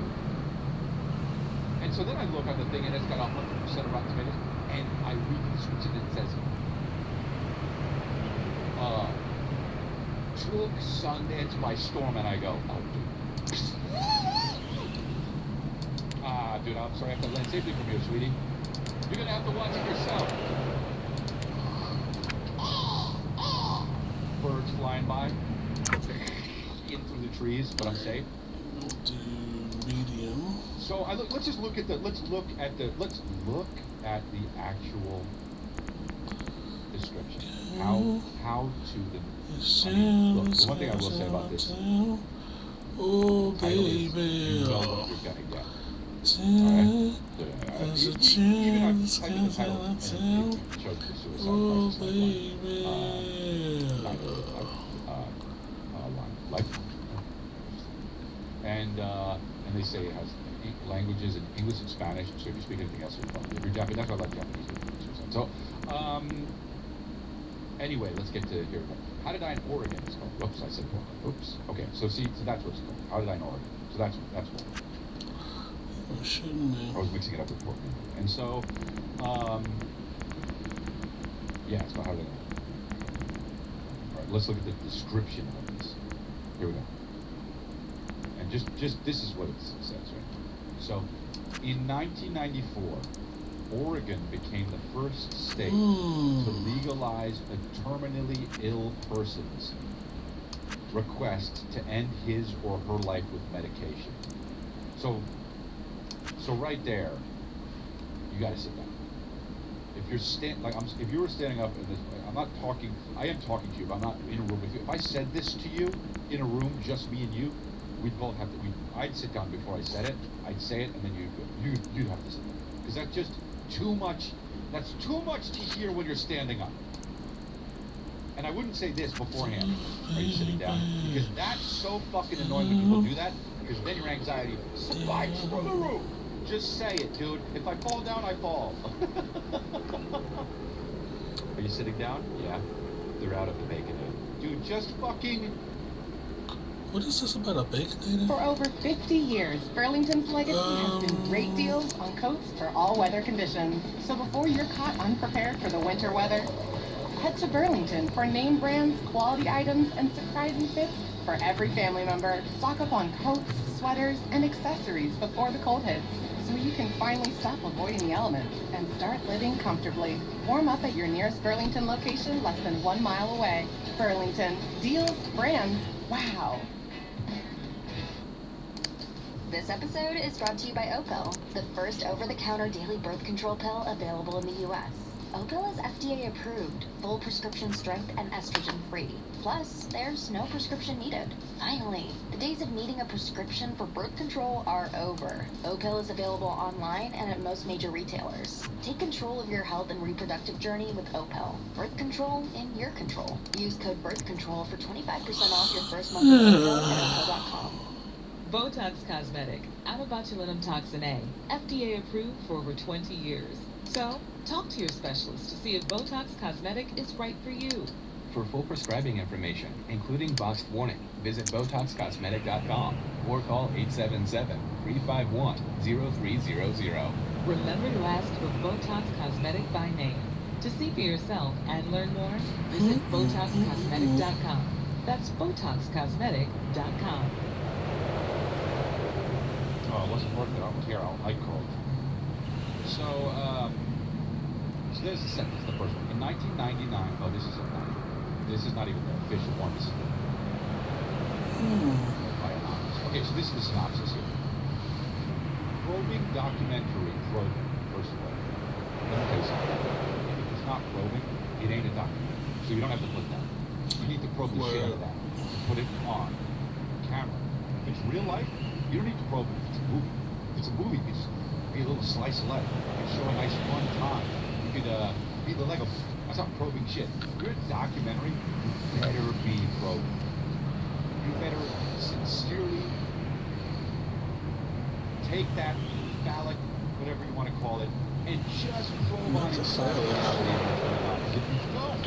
And so then I look on the thing and it's got 100% of Rotten Tomatoes, and I read the description and it says, took Sundance by storm, and I go, oh, dude. Dude, I'm sorry, I have to land safely from you, sweetie. You're gonna have to watch it yourself. Birds flying by. In through the trees, but I'm safe. We'll do medium. So let's look at the actual description. How to the look, the one thing I will say about this, oh baby, you know what you're gonna get. there's a chance, cause I tell. Oh baby. And they say it has languages in English and Spanish. So if you speak anything else, if you're Japanese, that's why I like Japanese movies. So anyway, let's get to here. How Did I in Oregon? It's called. Whoops, I said Portland. Oops. Okay, so that's what it's called. How Did I in Oregon? So that's what. I was mixing it up with Portland. And so, yeah, it's called How Did I in Oregon. All right, let's look at the description of this. Here we go. And just this is what it says, right? So, in 1994, Oregon became the first state to legalize a terminally ill person's request to end his or her life with medication. So right there, you got to sit down. If you're if you were standing up in this, I'm not talking. I am talking to you, but I'm not in a room with you. If I said this to you in a room, just me and you, we'd both have to. I'd sit down before I said it. I'd say it, and then you'd have to sit down, because that's just too much. That's too much to hear when you're standing up. And I wouldn't say this beforehand. Are you sitting down? Because that's so fucking annoying when people do that. Because then your anxiety spikes through the roof. Just say it, dude. If I fall down, I fall. Are you sitting down? Yeah. They're out of the Baconator. Dude, just fucking... What is this about a Baconator? For over 50 years, Burlington's legacy has been great deals on coats for all weather conditions. So before you're caught unprepared for the winter weather, head to Burlington for name brands, quality items, and surprising fits for every family member. Stock up on coats, sweaters, and accessories before the cold hits, so you can finally stop avoiding the elements and start living comfortably. Warm up at your nearest Burlington location less than 1 mile away. Burlington. Deals, brands, wow. This episode is brought to you by Opel, the first over-the-counter daily birth control pill available in the U.S. Opel is FDA approved, full prescription strength and estrogen free. Plus, there's no prescription needed. Finally, the days of needing a prescription for birth control are over. Opel is available online and at most major retailers. Take control of your health and reproductive journey with Opel. Birth control in your control. Use code BIRTHCONTROL for 25% off your first month of Opel at Opel.com. Botox Cosmetic, out of botulinum toxin A, FDA approved for over 20 years. So, talk to your specialist to see if Botox Cosmetic is right for you. For full prescribing information, including boxed warning, visit BotoxCosmetic.com or call 877-351-0300. Remember to ask for Botox Cosmetic by name. To see for yourself and learn more, visit BotoxCosmetic.com. That's BotoxCosmetic.com. Oh, it wasn't worth it. I don't care. I called. So there's the sentence, the first one. In 1999, oh, this is not even the official one. This is the okay, so this is the synopsis here. Probing documentary probing, first of all. Let me tell you something. If it's not probing, it ain't a documentary. So you don't have to put that. You need to probe the shit out of that. Put it on camera. If it's real life, you don't need to probe it. If it's a movie, you can just be a little slice of life. You can show a nice fun time. You could be the Lego. That's not probing shit. If you're a documentary, you better be probing. You better sincerely take that phallic, whatever you want to call it, and just probe on Not it. the silent. If you don't,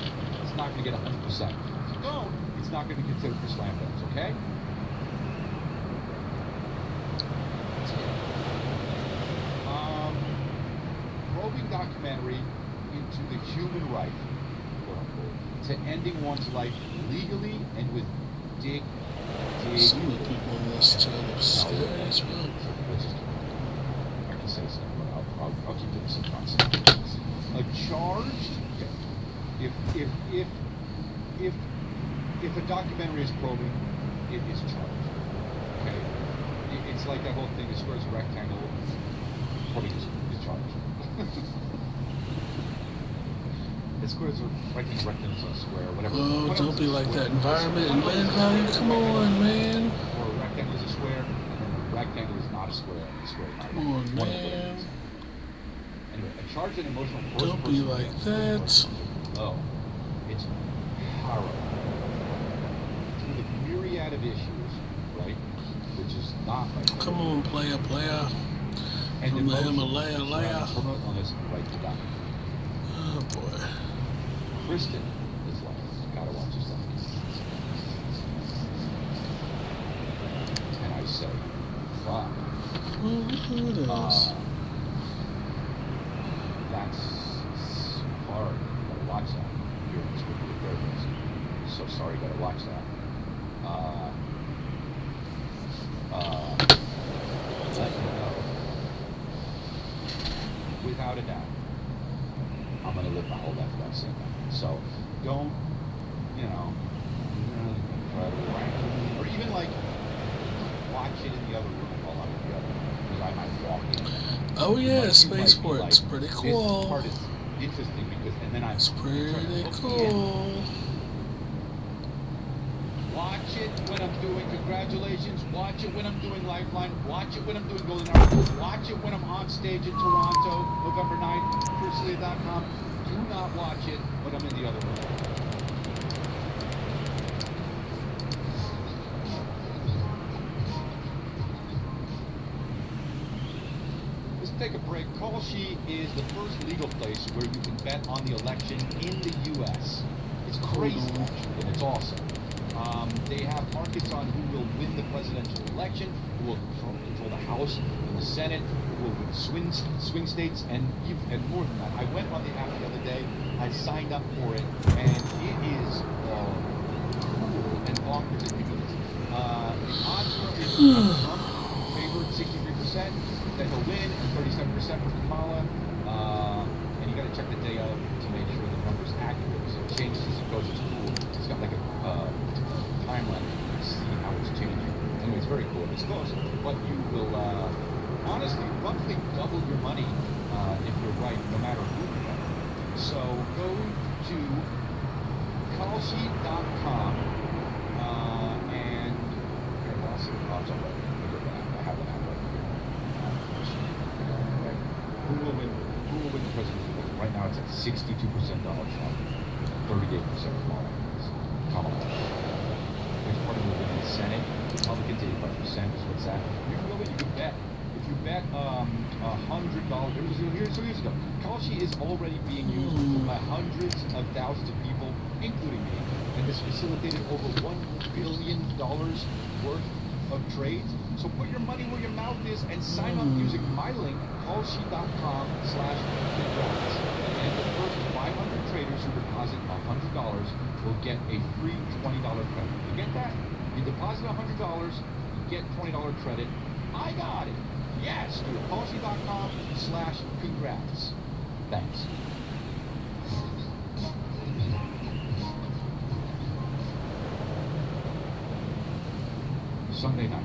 it's not going to get 100%. If you don't, it's not going to be considered for slam dance, okay? Probing documentary into the human right, quote unquote, to ending one's life legally and with dignity. Some of the people in this channel are scary as well. I can say something, but I'll keep doing some concept. Charged. If a documentary is probing, it is charged. Okay. It's like that whole thing. The square is a rectangle. Probably just is charged. The square is a rectangle. Rectangle is a square. Whatever. Oh, whatever don't be like square. that. Environment and land value. Come on, man. Or a rectangle is a square, and then a rectangle is not a square. A square is not a Come on, rectangle. man. Anyway, a charged and emotional Don't be like that. Oh, it's harrowing. Through the myriad of issues, right? Which is not like. Come on, player. And From the emotions Himalaya, surrounding criminal illness and right to die. Oh boy. Kristen is like, gotta watch this stuff. And I say, wow. Who it is? That's hard. You gotta watch that. You're in school with a therapist. So sorry, you gotta watch that. Let you know. Without a doubt, I'm gonna live my whole life without seeing that. So don't, try to rank it, or even like watch it in the other room while I'm in the other room, because I might walk in. Oh yeah, You spaceport's like, pretty This cool. part is interesting because, and then It's pretty cool. Watch it when I'm doing congratulations. Watch it when I'm doing Lifeline. Watch it when I'm doing Golden Hour. Watch it when I'm on stage in Toronto, November 9th, chrisleah.com. Do not watch it when I'm in the other room. Let's take a break. Call She is the first legal place where you can bet on the election in the U.S. It's crazy, actually, and it's awesome. They have markets on who will win the presidential election, who will control the House and the Senate, who will win swing states, and more than that. I went on the app the other day. I signed up for it, and it is cool and bonkers and ridiculous. The odds are Trump favored 63%, that he'll win, and 37% for Kamala. And you got to check the day of to make sure the number's accurate. So it changes as it goes. It's cool. It's got like a timeline. You can see how it's changing. Anyway, it's very cool. It's close, but you will honestly roughly double your money if you're right, no matter who you bet. So go to callsheet.com and here, I'll see what pops up. I have an app right here. Who will win the presidency? Right now it's at 62% Donald Trump, 38% Kamala. There's part of the win in the Senate. Republicans 85%. So what's that? You can bet. If you bet $100, here's the go. Kalshi is already being used by hundreds of thousands of people, including me, and has facilitated over $1 billion worth of trades. So put your money where your mouth is and sign up using my link, callsheet.com/congrats. And the first 500 traders who deposit $100 will get a free $20 credit. You get that? You deposit $100, you get $20 credit. I got it. Yes, do it. callsheet.com/congrats. Thanks. Sunday night.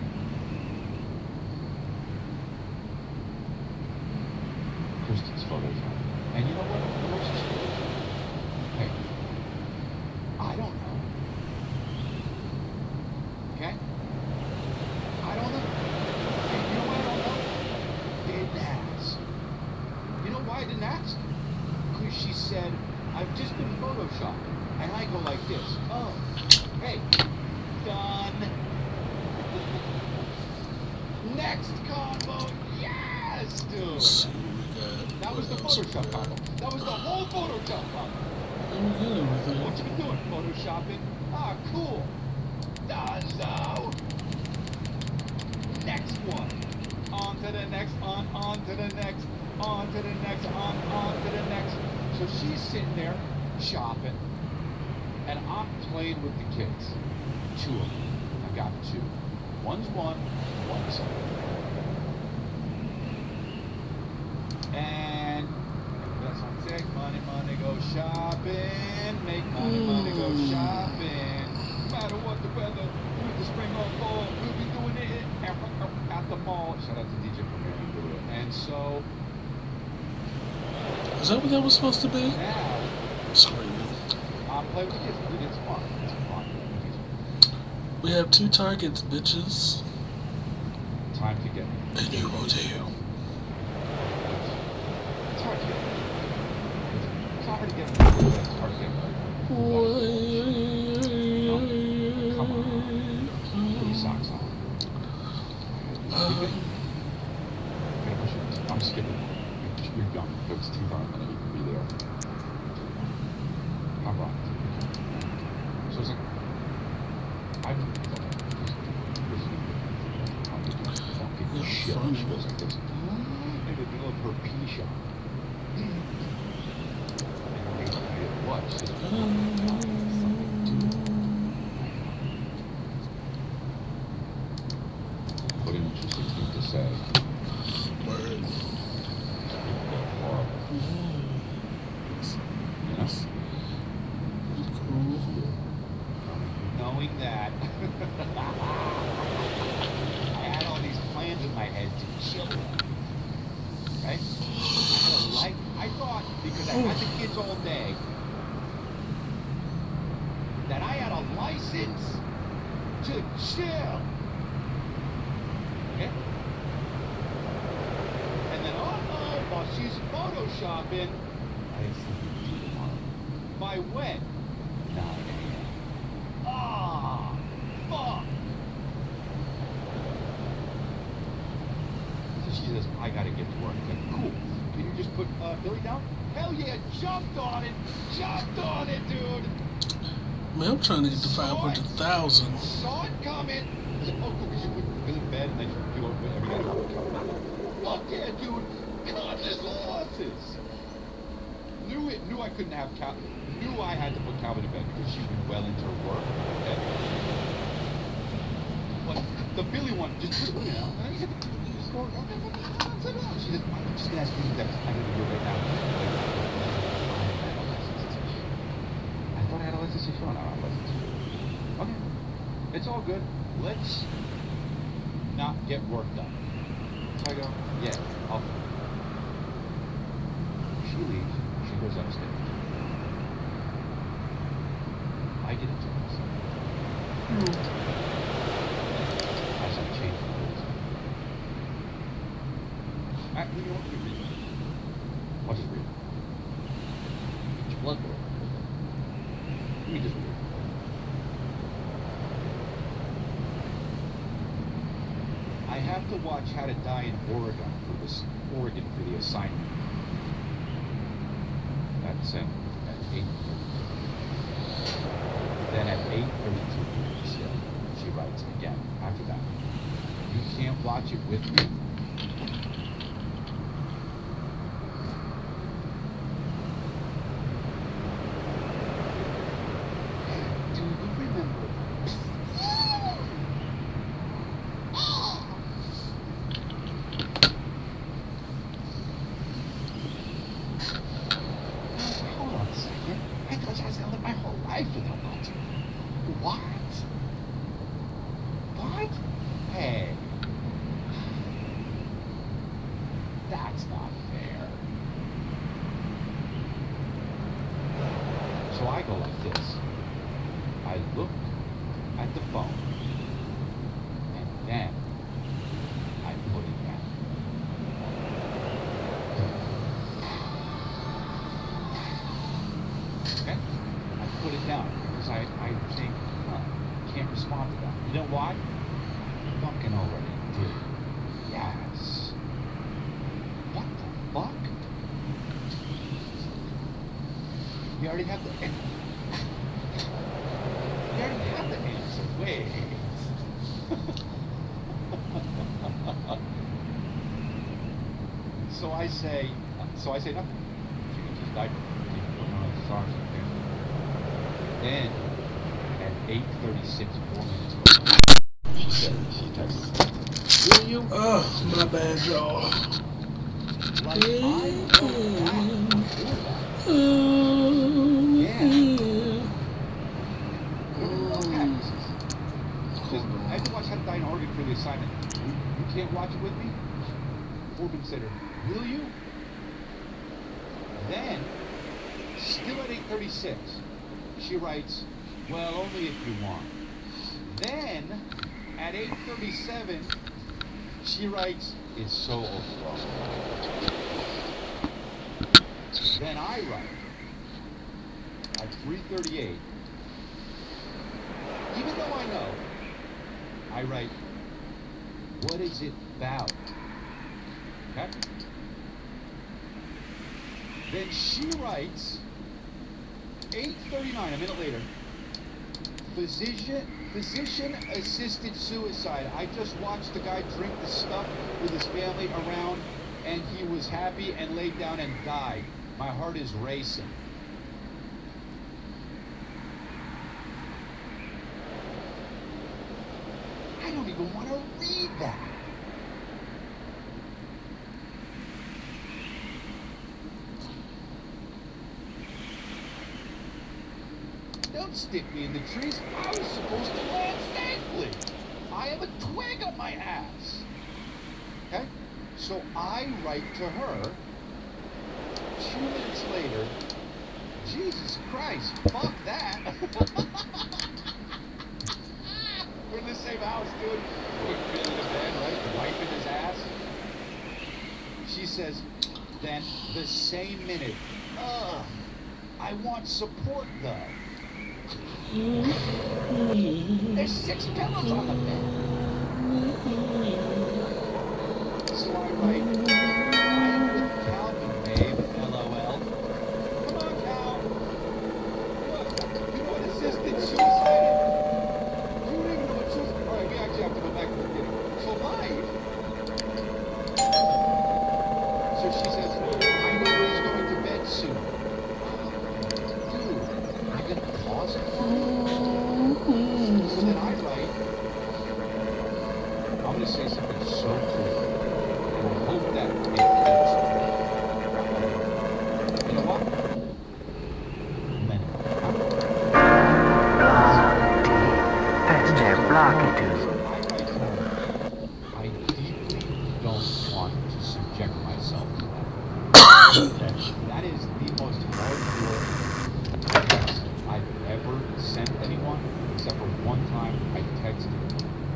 Kristen's photos. And you know what? Hey, I don't know. Okay? I don't know. Hey, you know what I don't know? Didn't ask. You know why I didn't ask? Because she said, I've just been photoshopped. And I go like this. Oh, hey, done. Next combo, yes! dude. Let's see what we got. That was the What else we Photoshop got? combo. That was the whole Photoshop combo. And we got everything. What you been doing? Photoshopping? Ah, cool. Donezo! Next one. On to the next, on to the next, on to the next, on to the next. So she's sitting there shopping, and I'm playing with the kids. Two of them. I got two. One's one, one's two. And that's what I'm saying. Money, money, go shopping. Make money, money, go shopping. No matter what the weather, winter, spring, or fall, we'll be doing it at the mall. Shout out to DJ Premier and do it. And so Is that what that was supposed to be? now Sorry, man. I'll play with the kids. It's fun. It's fun. We have 2 targets, bitches. Time to get. And you will do. It's hard to get. It's not hard to get. It's hard to get. Come on. Put your socks on. I'm skipping. You're young. It's 2,000 minutes. You can be there. I'm right. So it's like, I'm fucking shit. funny. She goes like this. In the middle of her pee shop. And what? She says, what an interesting thing to say. Word. Yes. Cool. Knowing that I had all these plans in my head to chill, right? I thought because I had the kids all day that I had a license to chill. Okay? And then while she's photoshopping, I sleep by when? 9 a.m. Ah, fuck. So she says, I gotta get to work. I said, cool. Can you just put Billy down? Hell yeah, jumped on it, dude. Man, I'm trying to get to 500,000. Saw it coming. I said, oh, cool, because you put Billy in bed and then you do whatever you gotta do. Fuck yeah, dude. Godless losses. Knew I couldn't have knew I had to put Calvin in bed because she went well into her work. Okay? But the Billy one, just put it, and then you just go, okay, she said, I'm just gonna ask you that I need to do it right now. I thought I had a license to show. No, I have a license. Okay. It's all good. Let's not get work done. So I go, yeah, I'll. She leaves. She goes upstairs. I get into this. As I change the rules. You know what? You read it. I'll just read it. It's blood work. Let me just read it. I have to watch How to Die in Oregon for the assignment. That's at 8:30. Then at 8:32, she writes again. After that, you can't watch it with me. Do you remember? Hold on a second. I thought I was gonna live my whole life without watching. What? What? Hey. That's not fair. So I go like this. I look at the phone, and then I put it down. Okay? I put it down because I think, can't respond to that. You know why? Fucking already did. Yes. already have the answer. Wait. So I say nothing. She just died. Sorry. Then at 8:36, 4 minutes ago, she said, she texted, "Will you?" Oh, my bad, y'all. Like I wrote that before that. Yeah. I had to watch How to Die in Oregon for the assignment. You can't watch it with me? 4 minutes later, will you? Then, still at 8:36, she writes, "Well, only if you want." Then, at 8:37, she writes, "It's so overwhelming." Then I write, at 3:38, even though I know, I write, "What is it about?" Okay? Then she writes, 8:39, a minute later, physician-assisted suicide. I just watched the guy drink the stuff with his family around, and he was happy and laid down and died. My heart is racing. I don't even want to read that. Don't stick me in the trees. I was supposed to land safely. I have a twig up my ass. Okay? So I write to her 2 minutes later. Jesus Christ, fuck that. We're in the same house, dude. We're in the bed, right? Wiping his ass. She says, then the same minute, ugh, I want support though. There's 6 pillows on the bed. So I write, I'm with Calvin, babe, LOL. Come on, Cal. You know what assisted suicide is? You don't even know what suicide. Alright, we actually have to go back to the beginning. So live. So she says, I know he's going to bed soon. Dude, you gonna pause it for me? So then I write, I'm gonna say something so cool. And I hope that it hits. You know what? I deeply don't want to subject myself to that. That is the most hardcore text I've ever sent anyone, except for one time I texted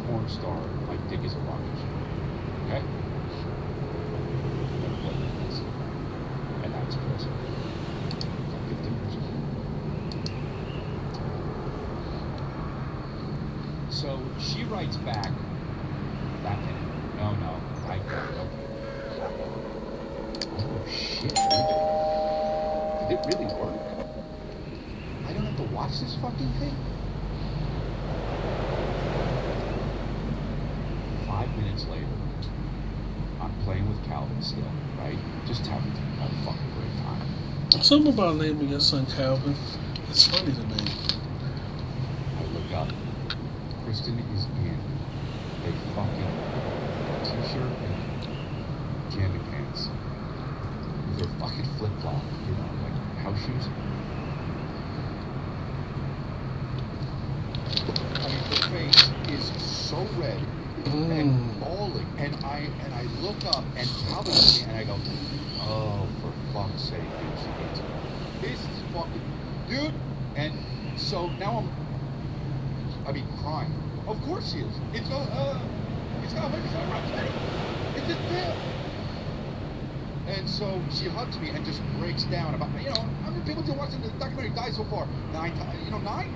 porn star, my dick is a rocket ship. Okay? And that's crazy. 15 years ago. So she writes back that minute. No, I okay. Oh shit. Did it really work? I don't have to watch this fucking thing? 5 minutes later, I'm playing with Calvin still, right? Just having a fucking great time. Something about naming your son Calvin. It's funny to me. I look up. Kristen is in a fucking t-shirt and jammy pants. With her fucking flip-flop, you know, like house shoes. I mean, her face is so red and bawling, and I look up and Calvin's me, and I go, oh, for fuck's sake, dude, she gets it. This is fucking, dude. And so now I'm crying. Of course she is. It's not it's a tip. And so she hugs me and just breaks down about, you know, how many people did watching the documentary die so far? 9 times, 9?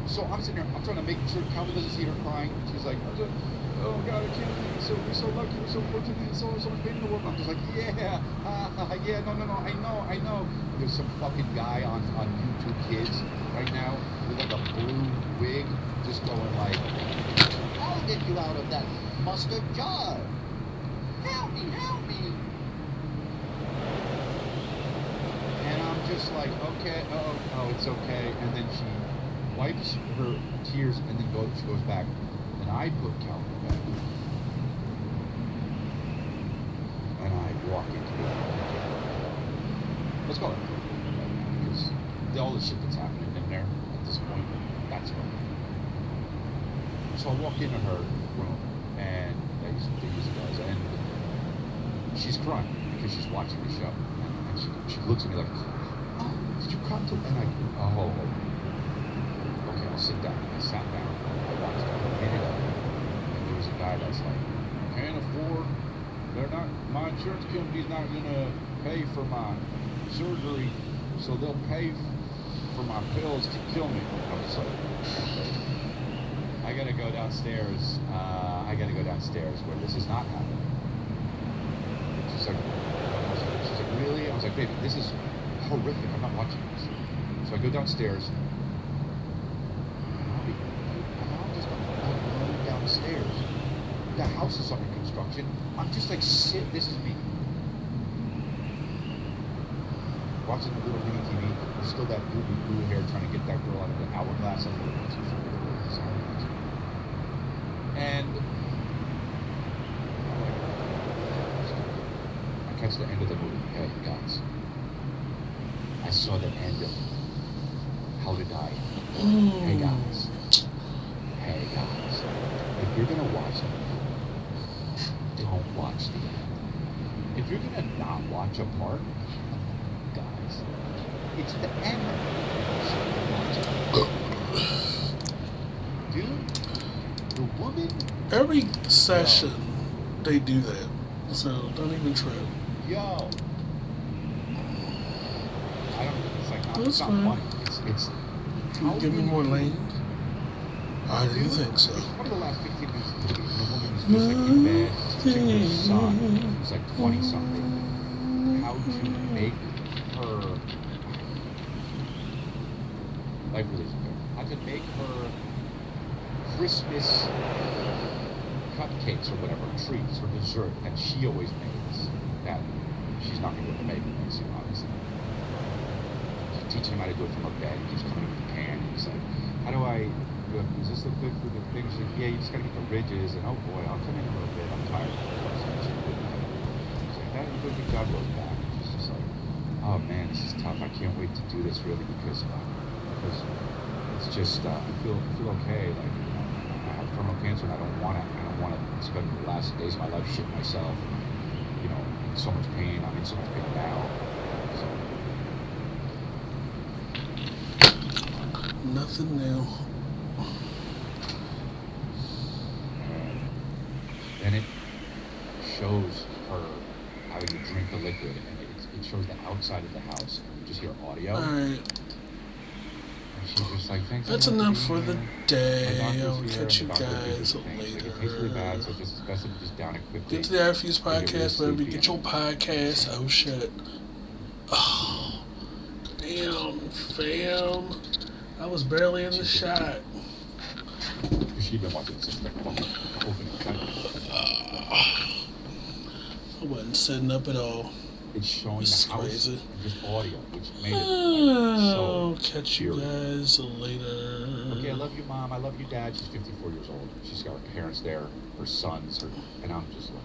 So I'm sitting there, I'm trying to make sure Calvin doesn't see her crying. She's like, oh God, I can't believe we're so lucky, we're so fortunate, and so much pain in the world. I'm just like, yeah, no, I know. There's some fucking guy on YouTube Kids right now with like a blue wig, just going like, I'll get you out of that mustard jar. Help me. And I'm just like, okay, oh, it's okay. And then she wipes her tears and then she goes back. And I put Calvin back. And I walk into the let's go. Because all the shit that's happening in there at this point, that's what. So I walk into her room and they use it guys, and she's crying because she's watching the show. And she looks at me like, oh, did you come to? And I go, oh, okay, I'll sit down. I sat down. I watched it. I made it up. And there was a guy that's like, can't afford. My insurance company's not gonna pay for my surgery, so they'll pay for my pills to kill me. I was like, okay. I gotta go downstairs where this is not happening. She's like, really? I was like, baby, this is horrific. I'm not watching this. So I go downstairs. I'm just going downstairs. The house is under construction. I'm just like, this is me. Watching the little mini TV. There's still that blue hair trying to get that girl out of the hourglass. And I catch the end of the movie. Hey, guys. I saw the end of How to Die. Hey, guys. If you're going to watch it, don't watch the end. If you're going to not watch a part, guys, it's the end. Dude, the woman... Every session, they do that. So, don't even try. Yo. I don't... It's like, That's it's not fine. funny. It's Can you give me more lane? I didn't think so. One of the last 15 minutes of the movie, the woman was just like in bed, teaching her son, who's like 20-something, how to make her... Life really isn't fair. How to make her Christmas cupcakes or whatever, treats or dessert that she always makes. That she's not going to be able to make it next year, obviously. She's teaching him how to do it from her bed. He keeps coming with the pan. And he's like, how do I... Does this look good for the thing? She's like, yeah, you just gotta get the ridges, and oh boy, I'll come in a little bit. I'm tired. She's like, that is a good job, goes back. She's just like, oh man, this is tough. I can't wait to do this really because it's just I feel okay. Like, you know, I have terminal cancer, and I don't want to spend the last days of my life shitting myself. You know, in so much pain. I'm in so much pain now. So. Nothing new. And it shows her how you drink the liquid, and it shows the outside of the house, and you just hear audio. Alright. And she's just like, thanks. That's enough for the day. I'll catch you guys later. Like, it tastes really bad, so it's best if you just down it quickly. Get to the Afterfuse podcast, baby. Get your podcast. Oh, shit. Oh, damn, fam. I was barely in the shot. She's been watching since the fucking opening title. I wasn't setting up at all. It's showing This is the house, crazy. just audio, which made it I'll so catch you guys later. Okay, I love you, Mom. I love you, Dad. She's 54 years old. She's got her parents there, her sons, and I'm just like,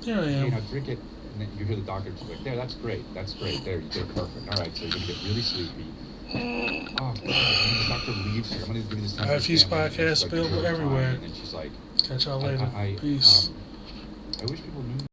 There I am. you know, drink it. And then you hear the doctor just like, there, that's great. There, you did perfect. All right, so you're going to get really sleepy. Oh, God. And the doctor leaves here. I'm going to give you this time. Afterfuse podcast available everywhere. And then she's like, Catch y'all later. Peace. I wish people knew.